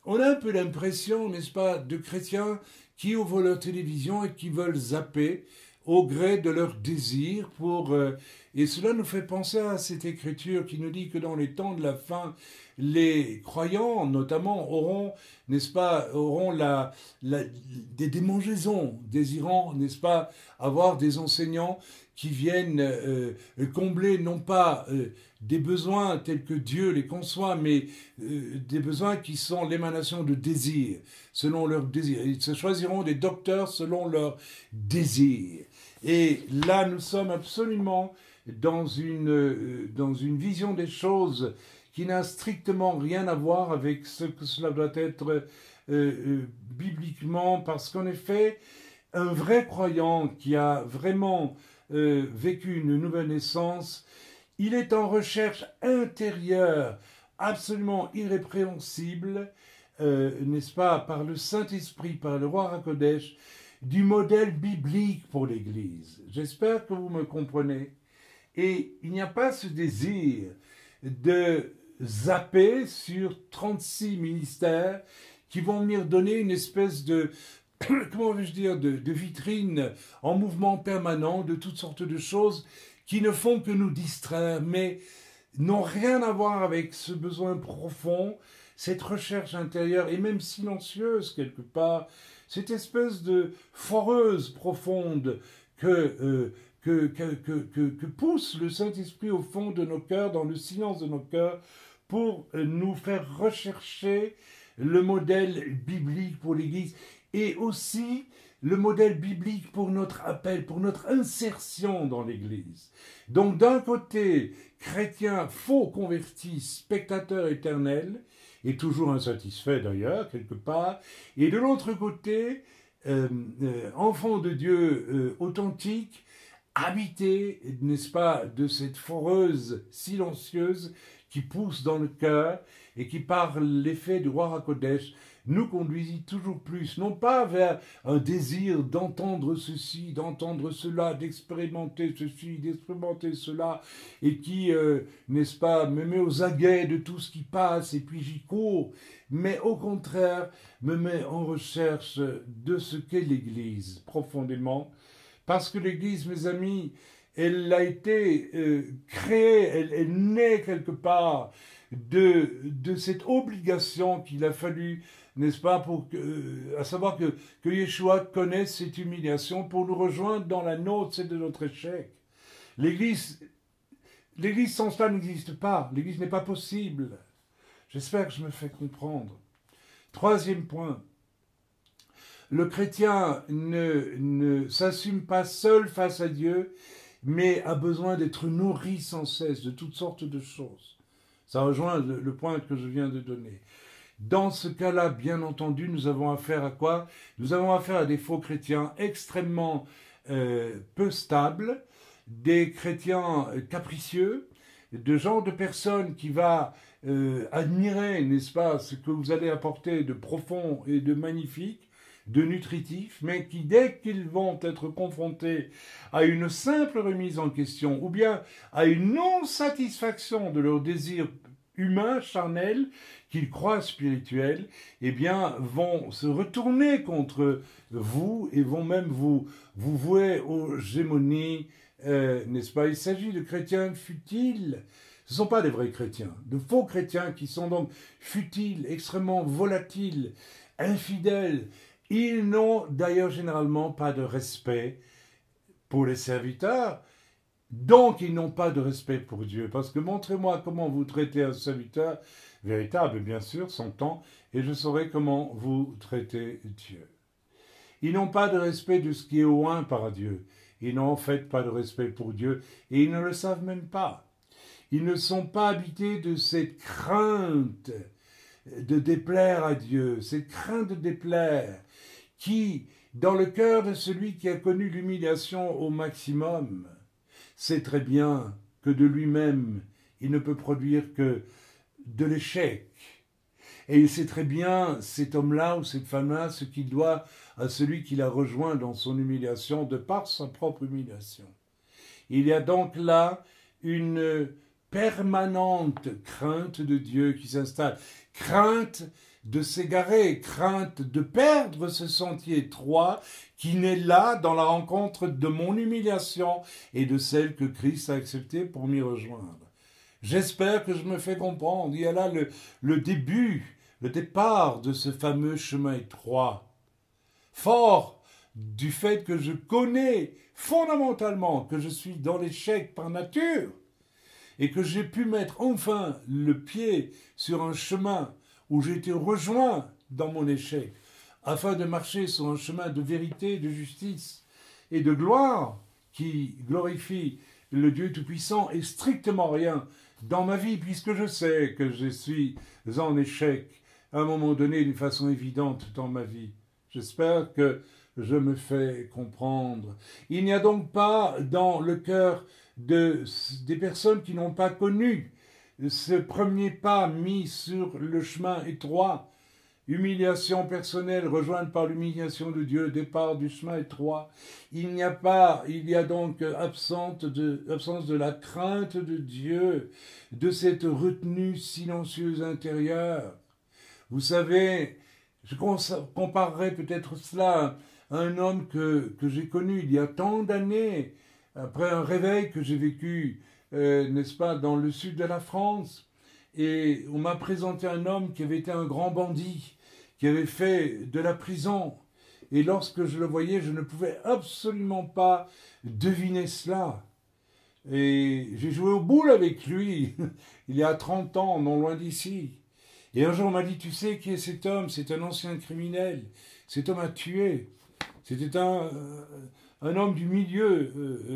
On a un peu l'impression, n'est-ce pas, de chrétiens qui ouvrent leur télévision et qui veulent zapper au gré de leur désir et cela nous fait penser à cette écriture qui nous dit que dans les temps de la fin, les croyants, notamment, auront, n'est-ce pas, des démangeaisons, désirant, n'est-ce pas, avoir des enseignants qui viennent combler non pas des besoins tels que Dieu les conçoit, mais des besoins qui sont l'émanation de désirs, selon leurs désirs. Ils se choisiront des docteurs selon leurs désirs. Et là, nous sommes absolument dans une vision des choses qui n'a strictement rien à voir avec ce que cela doit être bibliquement, parce qu'en effet, un vrai croyant qui a vraiment vécu une nouvelle naissance, il est en recherche intérieure absolument irrépréhensible, n'est-ce pas, par le Saint-Esprit, par le roi HaKodesh, du modèle biblique pour l'Église. J'espère que vous me comprenez. Et il n'y a pas ce désir de zapper sur 36 ministères qui vont venir donner une espèce de, comment vais-je dire, de vitrine en mouvement permanent de toutes sortes de choses qui ne font que nous distraire. Mais n'ont rien à voir avec ce besoin profond, cette recherche intérieure et même silencieuse quelque part, cette espèce de foreuse profonde que pousse le Saint-Esprit au fond de nos cœurs, dans le silence de nos cœurs, pour nous faire rechercher le modèle biblique pour l'Église et aussi le modèle biblique pour notre appel, pour notre insertion dans l'Église. Donc d'un côté, chrétien faux converti, spectateur éternel, et toujours insatisfait d'ailleurs, quelque part, et de l'autre côté, enfant de Dieu authentique, habité, n'est-ce pas, de cette foreuse silencieuse qui pousse dans le cœur et qui, par l'effet du roi HaKodesh, nous conduisit toujours plus, non pas vers un désir d'entendre ceci, d'entendre cela, d'expérimenter ceci, d'expérimenter cela, et qui, n'est-ce pas, me met aux aguets de tout ce qui passe, et puis j'y cours, mais au contraire, me met en recherche de ce qu'est l'Église, profondément, parce que l'Église, mes amis, elle a été créée, elle naît quelque part de cette obligation qu'il a fallu, n'est-ce pas, à savoir que Yeshua connaisse cette humiliation pour nous rejoindre dans la nôtre, c'est de notre échec. L'Église sans cela n'existe pas, l'Église n'est pas possible. J'espère que je me fais comprendre. Troisième point, le chrétien ne s'assume pas seul face à Dieu, mais a besoin d'être nourri sans cesse de toutes sortes de choses. Ça rejoint le point que je viens de donner. Dans ce cas-là, bien entendu, nous avons affaire à quoi? Nous avons affaire à des faux chrétiens extrêmement peu stables, des chrétiens capricieux, de genre de personnes qui va admirer, n'est-ce pas, ce que vous allez apporter de profond et de magnifique, de nutritif, mais qui, dès qu'ils vont être confrontés à une simple remise en question, ou bien à une non-satisfaction de leurs désirs humains, charnels, qu'ils croient spirituels, eh bien, vont se retourner contre vous et vont même vous vouer aux gémonies, n'est-ce pas? Il s'agit de chrétiens futiles. Ce ne sont pas des vrais chrétiens, de faux chrétiens qui sont donc futiles, extrêmement volatiles, infidèles. Ils n'ont d'ailleurs généralement pas de respect pour les serviteurs, donc ils n'ont pas de respect pour Dieu. Parce que montrez-moi comment vous traitez un serviteur véritable, bien sûr, son temps, et je saurai comment vous traitez Dieu. Ils n'ont pas de respect de ce qui est oint par Dieu. Ils n'ont en fait pas de respect pour Dieu, et ils ne le savent même pas. Ils ne sont pas habités de cette crainte de déplaire à Dieu, cette crainte de déplaire, qui, dans le cœur de celui qui a connu l'humiliation au maximum, sait très bien que de lui-même, il ne peut produire que de l'échec. Et il sait très bien, cet homme-là ou cette femme-là, ce qu'il doit à celui qui l'a rejoint dans son humiliation, de par sa propre humiliation. Il y a donc là une permanente crainte de Dieu qui s'installe, crainte de s'égarer, crainte de perdre ce sentier étroit qui naît là dans la rencontre de mon humiliation et de celle que Christ a acceptée pour m'y rejoindre. J'espère que je me fais comprendre. Il y a là le début, le départ de ce fameux chemin étroit. Fort du fait que je connais fondamentalement que je suis dans l'échec par nature et que j'ai pu mettre enfin le pied sur un chemin où j'ai été rejoint dans mon échec, afin de marcher sur un chemin de vérité, de justice et de gloire qui glorifie le Dieu Tout-Puissant et strictement rien dans ma vie, puisque je sais que je suis en échec à un moment donné d'une façon évidente dans ma vie. J'espère que je me fais comprendre. Il n'y a donc pas dans le cœur des personnes qui n'ont pas connu ce premier pas mis sur le chemin étroit, humiliation personnelle rejointe par l'humiliation de Dieu, départ du chemin étroit. Il y a donc absence de la crainte de Dieu, de cette retenue silencieuse intérieure. Vous savez, je comparerais peut-être cela à un homme que j'ai connu il y a tant d'années, après un réveil que j'ai vécu n'est-ce pas, dans le sud de la France. Et on m'a présenté un homme qui avait été un grand bandit, qui avait fait de la prison. Et lorsque je le voyais, je ne pouvais absolument pas deviner cela. Et j'ai joué aux boules avec lui, il y a 30 ans, non loin d'ici. Et un jour, on m'a dit, tu sais qui est cet homme? C'est un ancien criminel. Cet homme a tué. C'était un homme du milieu,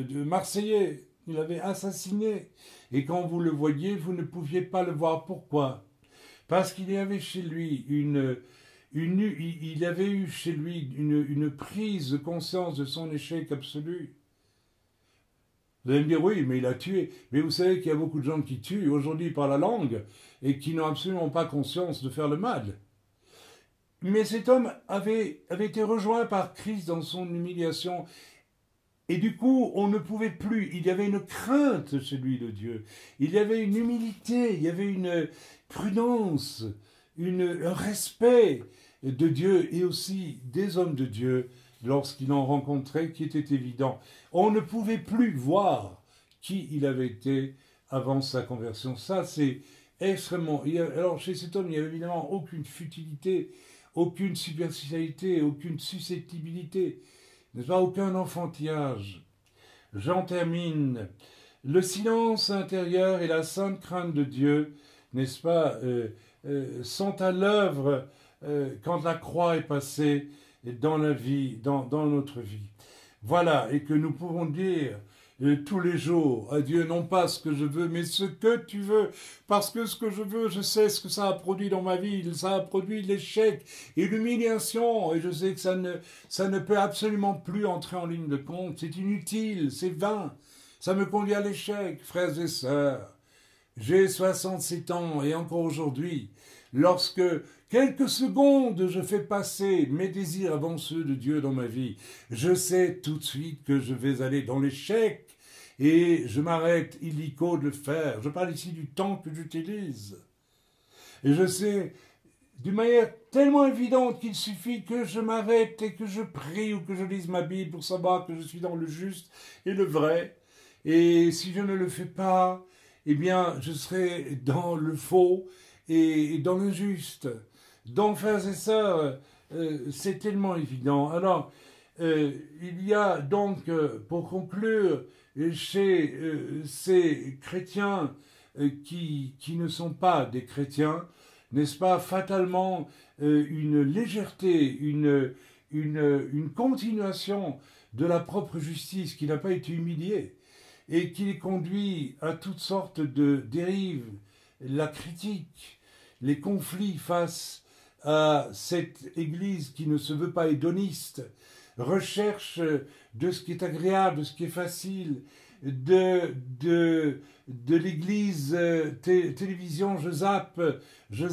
de Marseillais. Il avait assassiné. Et quand vous le voyiez, vous ne pouviez pas le voir. Pourquoi? Parce qu'il y avait chez lui il avait eu chez lui une prise de conscience de son échec absolu. Vous allez me dire, oui, mais il a tué. Mais vous savez qu'il y a beaucoup de gens qui tuent aujourd'hui par la langue et qui n'ont absolument pas conscience de faire le mal. Mais cet homme avait été rejoint par Christ dans son humiliation. Et du coup, on ne pouvait plus. Il y avait une crainte chez lui de Dieu. Il y avait une humilité, il y avait une prudence, un respect de Dieu et aussi des hommes de Dieu lorsqu'il en rencontrait, qui était évident. On ne pouvait plus voir qui il avait été avant sa conversion. Ça, c'est extrêmement... Alors, chez cet homme, il n'y avait évidemment aucune futilité, aucune superficialité, aucune susceptibilité, n'est-ce pas, aucun enfantillage. J'en termine. Le silence intérieur et la sainte crainte de Dieu, n'est-ce pas, sont à l'œuvre quand la croix est passée dans la vie, dans notre vie. Voilà, et que nous pouvons dire tous les jours à Dieu, non pas ce que je veux, mais ce que tu veux, parce que ce que je veux, je sais ce que ça a produit dans ma vie, ça a produit l'échec et l'humiliation, et je sais que ça ne peut absolument plus entrer en ligne de compte, c'est inutile, c'est vain, ça me conduit à l'échec, frères et sœurs. J'ai 67 ans, et encore aujourd'hui, lorsque quelques secondes je fais passer mes désirs avant ceux de Dieu dans ma vie, je sais tout de suite que je vais aller dans l'échec et je m'arrête illico de le faire. Je parle ici du temps que j'utilise. Et je sais d'une manière tellement évidente qu'il suffit que je m'arrête et que je prie ou que je lise ma Bible pour savoir que je suis dans le juste et le vrai. Et si je ne le fais pas, eh bien je serai dans le faux et dans le juste. Donc, frères et sœurs, c'est tellement évident. Alors, il y a donc, pour conclure, chez ces chrétiens qui ne sont pas des chrétiens, n'est-ce pas, fatalement une légèreté, une continuation de la propre justice qui n'a pas été humiliée et qui les conduit à toutes sortes de dérives, la critique, les conflits face à cette Église qui ne se veut pas hédoniste, recherche de ce qui est agréable, de ce qui est facile, de l'Église télévision, je zappe, je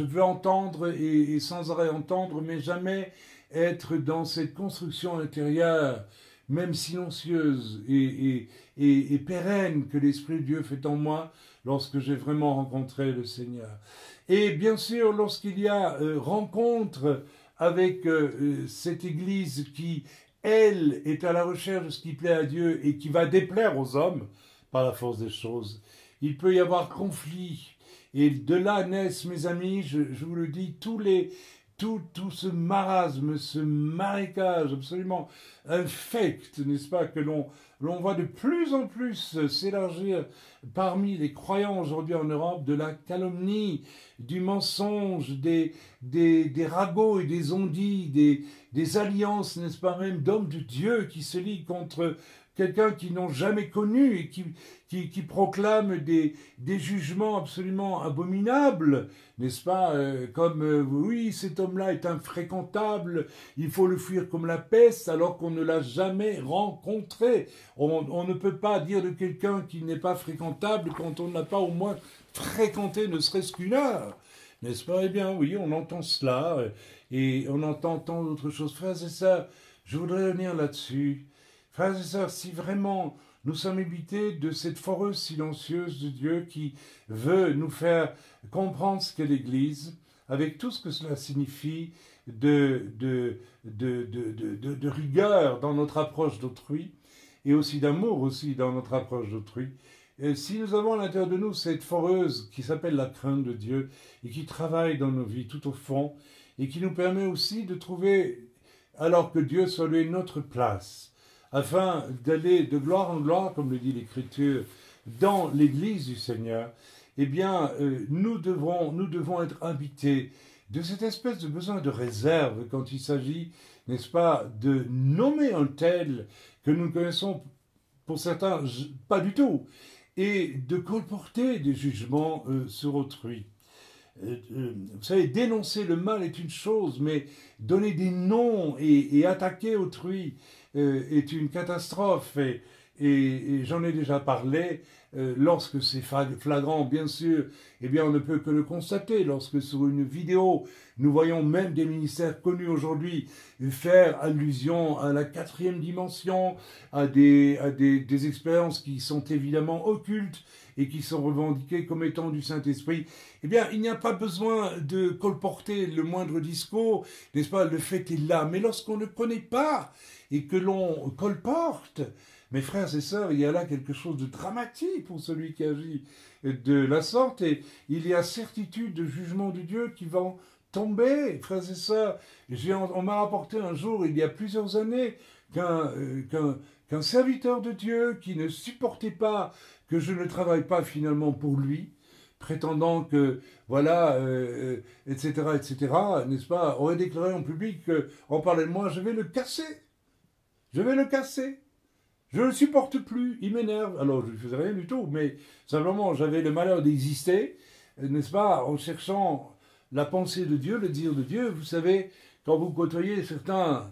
veux entendre et sans arrêt entendre, mais jamais être dans cette construction intérieure, même silencieuse et pérenne que l'Esprit de Dieu fait en moi lorsque j'ai vraiment rencontré le Seigneur. Et bien sûr, lorsqu'il y a rencontre avec cette Église qui, elle, est à la recherche de ce qui plaît à Dieu et qui va déplaire aux hommes par la force des choses, il peut y avoir conflit. Et de là naissent, mes amis, je vous le dis, tout ce marasme, ce marécage absolument infect, n'est-ce pas, que l'on voit de plus en plus s'élargir parmi les croyants aujourd'hui en Europe, de la calomnie, du mensonge, des ragots et des ondits, des alliances, n'est-ce pas, même d'hommes de Dieu qui se lient contre quelqu'un qu'ils n'ont jamais connu et qui proclame des jugements absolument abominables, n'est-ce pas, oui, cet homme-là est infréquentable, il faut le fuir comme la peste, alors qu'on ne l'a jamais rencontré. On ne peut pas dire de quelqu'un qui n'est pas fréquentable quand on n'a pas au moins fréquenté ne serait-ce qu'une heure. N'est-ce pas? Eh bien oui, on entend cela, et on entend tant d'autres choses. Frères et sœurs, je voudrais revenir là-dessus. Frères et sœurs, si vraiment nous sommes habités de cette foreuse silencieuse de Dieu qui veut nous faire comprendre ce qu'est l'Église, avec tout ce que cela signifie de rigueur dans notre approche d'autrui, et aussi d'amour aussi dans notre approche d'autrui. Et si nous avons à l'intérieur de nous cette foreuse qui s'appelle la crainte de Dieu et qui travaille dans nos vies tout au fond et qui nous permet aussi de trouver, alors que Dieu soit lui notre place, afin d'aller de gloire en gloire, comme le dit l'Écriture, dans l'Église du Seigneur, eh bien, nous devons être habités de cette espèce de besoin de réserve quand il s'agit, n'est-ce pas, de nommer un tel que nous connaissons pour certains pas du tout, et de colporter des jugements sur autrui. Vous savez, dénoncer le mal est une chose, mais donner des noms et attaquer autrui est une catastrophe. Et j'en ai déjà parlé, lorsque c'est flagrant, bien sûr, eh bien on ne peut que le constater. Lorsque sur une vidéo, nous voyons même des ministères connus aujourd'hui faire allusion à la 4e dimension, à des expériences qui sont évidemment occultes et qui sont revendiquées comme étant du Saint-Esprit, eh bien il n'y a pas besoin de colporter le moindre discours, n'est-ce pas, le fait est là. Mais lorsqu'on ne connaît pas et que l'on colporte, mes frères et sœurs, il y a là quelque chose de dramatique pour celui qui agit de la sorte, et il y a certitude de jugement de Dieu qui vont tomber, frères et sœurs. On m'a rapporté un jour, il y a plusieurs années, qu'un serviteur de Dieu qui ne supportait pas que je ne travaille pas finalement pour lui, prétendant que, voilà, etc., n'est-ce pas, aurait déclaré en public qu'on parlait de moi, je vais le casser. Je vais le casser. Je ne le supporte plus, il m'énerve. Alors, je ne faisais rien du tout, mais simplement, j'avais le malheur d'exister, n'est-ce pas, en cherchant la pensée de Dieu, le dire de Dieu. Vous savez, quand vous côtoyez certains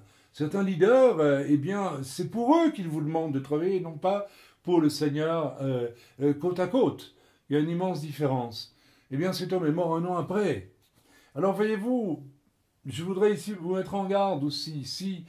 leaders, eh bien, c'est pour eux qu'ils vous demandent de travailler, non pas pour le Seigneur côte à côte. Il y a une immense différence. Eh bien, cet homme est mort un an après. Alors, voyez-vous, je voudrais ici vous mettre en garde aussi, si...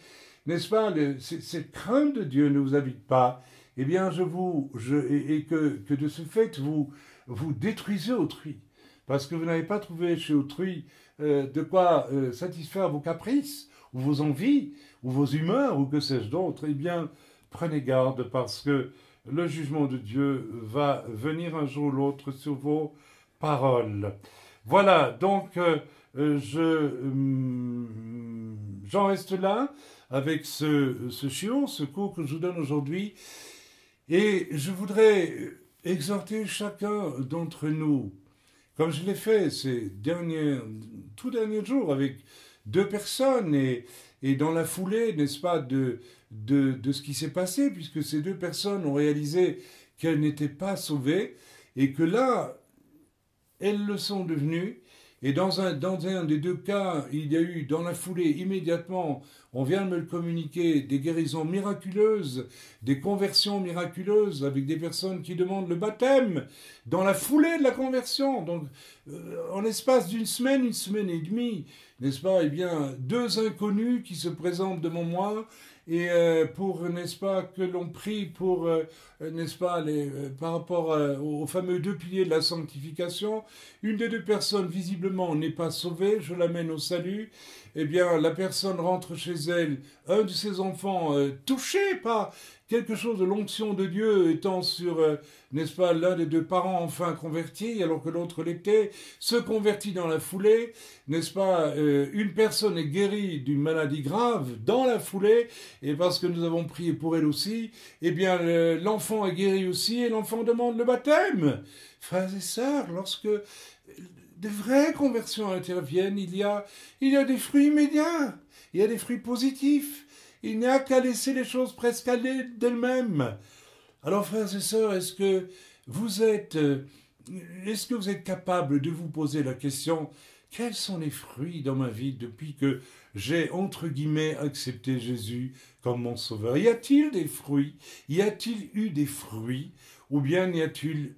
n'est-ce pas, cette crainte de Dieu ne vous habite pas, eh bien, et que de ce fait, vous détruisez autrui, parce que vous n'avez pas trouvé chez autrui de quoi satisfaire vos caprices, ou vos envies, ou vos humeurs, ou que sais-je d'autre, eh bien, prenez garde, parce que le jugement de Dieu va venir un jour ou l'autre sur vos paroles. Voilà, donc, j'en reste là, avec ce chiot, ce cours que je vous donne aujourd'hui. Et je voudrais exhorter chacun d'entre nous, comme je l'ai fait ces tout derniers jours avec 2 personnes, et dans la foulée, n'est-ce pas, de ce qui s'est passé, puisque ces 2 personnes ont réalisé qu'elles n'étaient pas sauvées, et que là, elles le sont devenues. Et dans un des 2 cas, il y a eu dans la foulée immédiatement, on vient de me le communiquer, des guérisons miraculeuses, des conversions miraculeuses avec des personnes qui demandent le baptême dans la foulée de la conversion. Donc, en l'espace d'une semaine et demie, n'est-ce pas, eh bien, 2 inconnus qui se présentent devant moi et pour, n'est-ce pas, que l'on prie pour, n'est-ce pas, par rapport aux fameux 2 piliers de la sanctification. Une des 2 personnes, visiblement, n'est pas sauvée, je l'amène au salut. Eh bien, la personne rentre chez elle, un de ses enfants, touché par quelque chose de l'onction de Dieu étant sur, n'est-ce pas, l'un des 2 parents enfin convertis, alors que l'autre l'était, se convertit dans la foulée, n'est-ce pas, une personne est guérie d'une maladie grave dans la foulée, et parce que nous avons prié pour elle aussi, eh bien, l'enfant est guéri aussi, et l'enfant demande le baptême. Frères et sœurs, lorsque de vraies conversions interviennent, il y a des fruits immédiats, il y a des fruits positifs. Il n'y a qu'à laisser les choses presque aller d'elles-mêmes. Alors, frères et sœurs, est-ce que vous êtes capables de vous poser la question, quels sont les fruits dans ma vie depuis que j'ai, entre guillemets, accepté Jésus comme mon sauveur? Y a-t-il des fruits? Y a-t-il eu des fruits? Ou bien n'y a-t-il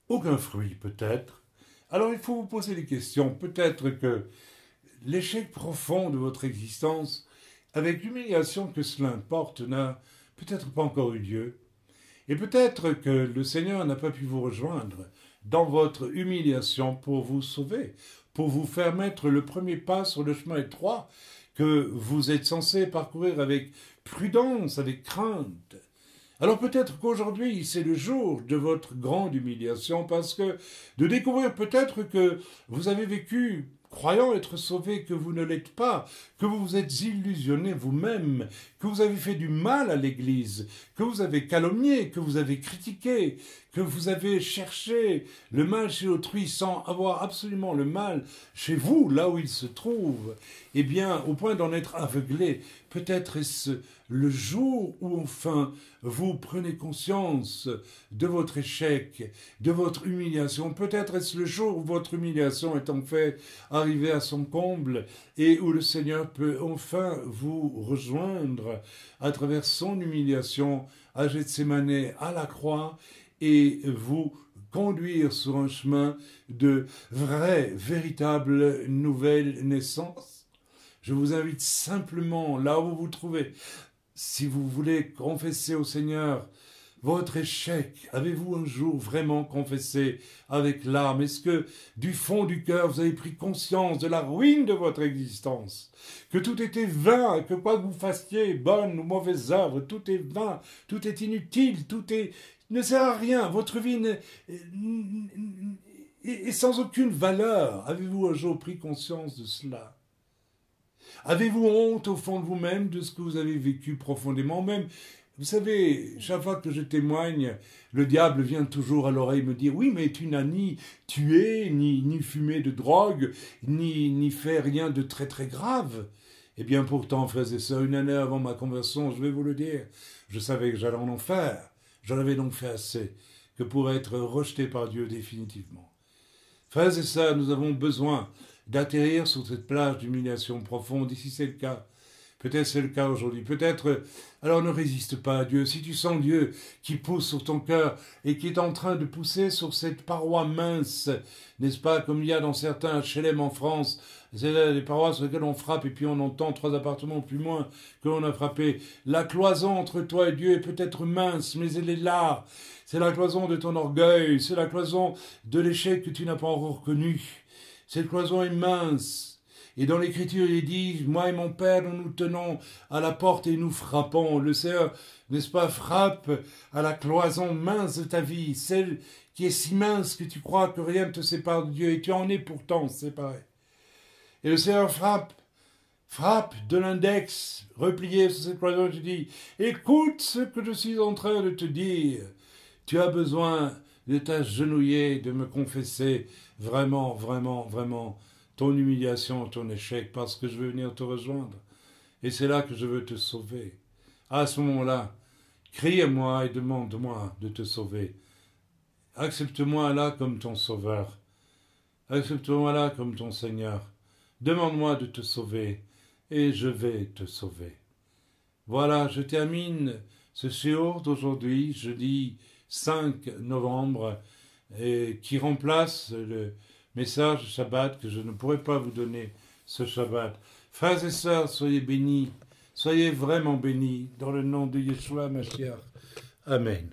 aucun fruit, peut-être? Alors, il faut vous poser des questions. Peut-être que l'échec profond de votre existence, avec l'humiliation que cela importe, n'a peut-être pas encore eu lieu. Et peut-être que le Seigneur n'a pas pu vous rejoindre dans votre humiliation pour vous sauver, pour vous faire mettre le premier pas sur le chemin étroit que vous êtes censé parcourir avec prudence, avec crainte. Alors peut-être qu'aujourd'hui, c'est le jour de votre grande humiliation, parce que de découvrir peut-être que vous avez vécu croyant être sauvé, que vous ne l'êtes pas, que vous vous êtes illusionné vous-même, que vous avez fait du mal à l'Église, que vous avez calomnié, que vous avez critiqué, que vous avez cherché le mal chez autrui sans avoir absolument le mal chez vous, là où il se trouve, eh bien, au point d'en être aveuglé, peut-être est-ce le jour où enfin vous prenez conscience de votre échec, de votre humiliation. Peut-être est-ce le jour où votre humiliation est en fait arrivée à son comble et où le Seigneur peut enfin vous rejoindre à travers son humiliation à Gethsémanée, à la croix, et vous conduire sur un chemin de vraie, véritable nouvelle naissance. Je vous invite simplement, là où vous vous trouvez, si vous voulez confesser au Seigneur votre échec, avez-vous un jour vraiment confessé avec larmes? Est-ce que du fond du cœur vous avez pris conscience de la ruine de votre existence? Que tout était vain, que quoi que vous fassiez, bonne ou mauvaise œuvre, tout est vain, tout est inutile, ne sert à rien, votre vie est sans aucune valeur. Avez-vous un jour pris conscience de cela? Avez-vous honte au fond de vous-même de ce que vous avez vécu profondément? Même, vous savez, chaque fois que je témoigne, le diable vient toujours à l'oreille me dire « Oui, mais tu n'as ni tué, ni fumé de drogue, ni fait rien de très très grave. » Eh bien pourtant, frères et sœurs, une année avant ma conversion, je vais vous le dire, je savais que j'allais en enfer. J'en avais donc fait assez que pour être rejeté par Dieu définitivement. Frères et sœurs, nous avons besoin d'atterrir sur cette plage d'humiliation profonde. Ici, c'est le cas. Peut-être c'est le cas aujourd'hui. Peut-être, alors ne résiste pas à Dieu. Si tu sens Dieu qui pousse sur ton cœur et qui est en train de pousser sur cette paroi mince, n'est-ce pas, comme il y a dans certains HLM en France, c'est là les parois sur lesquelles on frappe et puis on entend 3 appartements plus moins que l'on a frappé. La cloison entre toi et Dieu est peut-être mince, mais elle est là. C'est la cloison de ton orgueil, c'est la cloison de l'échec que tu n'as pas encore connu. Cette cloison est mince. Et dans l'Écriture, il dit, moi et mon Père, nous nous tenons à la porte et nous frappons. Le Seigneur, n'est-ce pas, frappe à la cloison mince de ta vie, celle qui est si mince que tu crois que rien ne te sépare de Dieu, et tu en es pourtant séparé. Et le Seigneur frappe de l'index, replié sur cette cloison, et te dit, écoute ce que je suis en train de te dire. Tu as besoin de t'agenouiller, de me confesser vraiment, vraiment, vraiment ton humiliation, ton échec, parce que je veux venir te rejoindre. Et c'est là que je veux te sauver. À ce moment-là, crie à moi et demande-moi de te sauver. Accepte-moi là comme ton sauveur. Accepte-moi là comme ton Seigneur. Demande-moi de te sauver, et je vais te sauver. Voilà, je termine ce séjour d'aujourd'hui, jeudi 5 novembre, et qui remplace le message Shabbat que je ne pourrais pas vous donner ce Shabbat. Frères et sœurs, soyez bénis, soyez vraiment bénis, dans le nom de Yeshua Mashiach. Amen.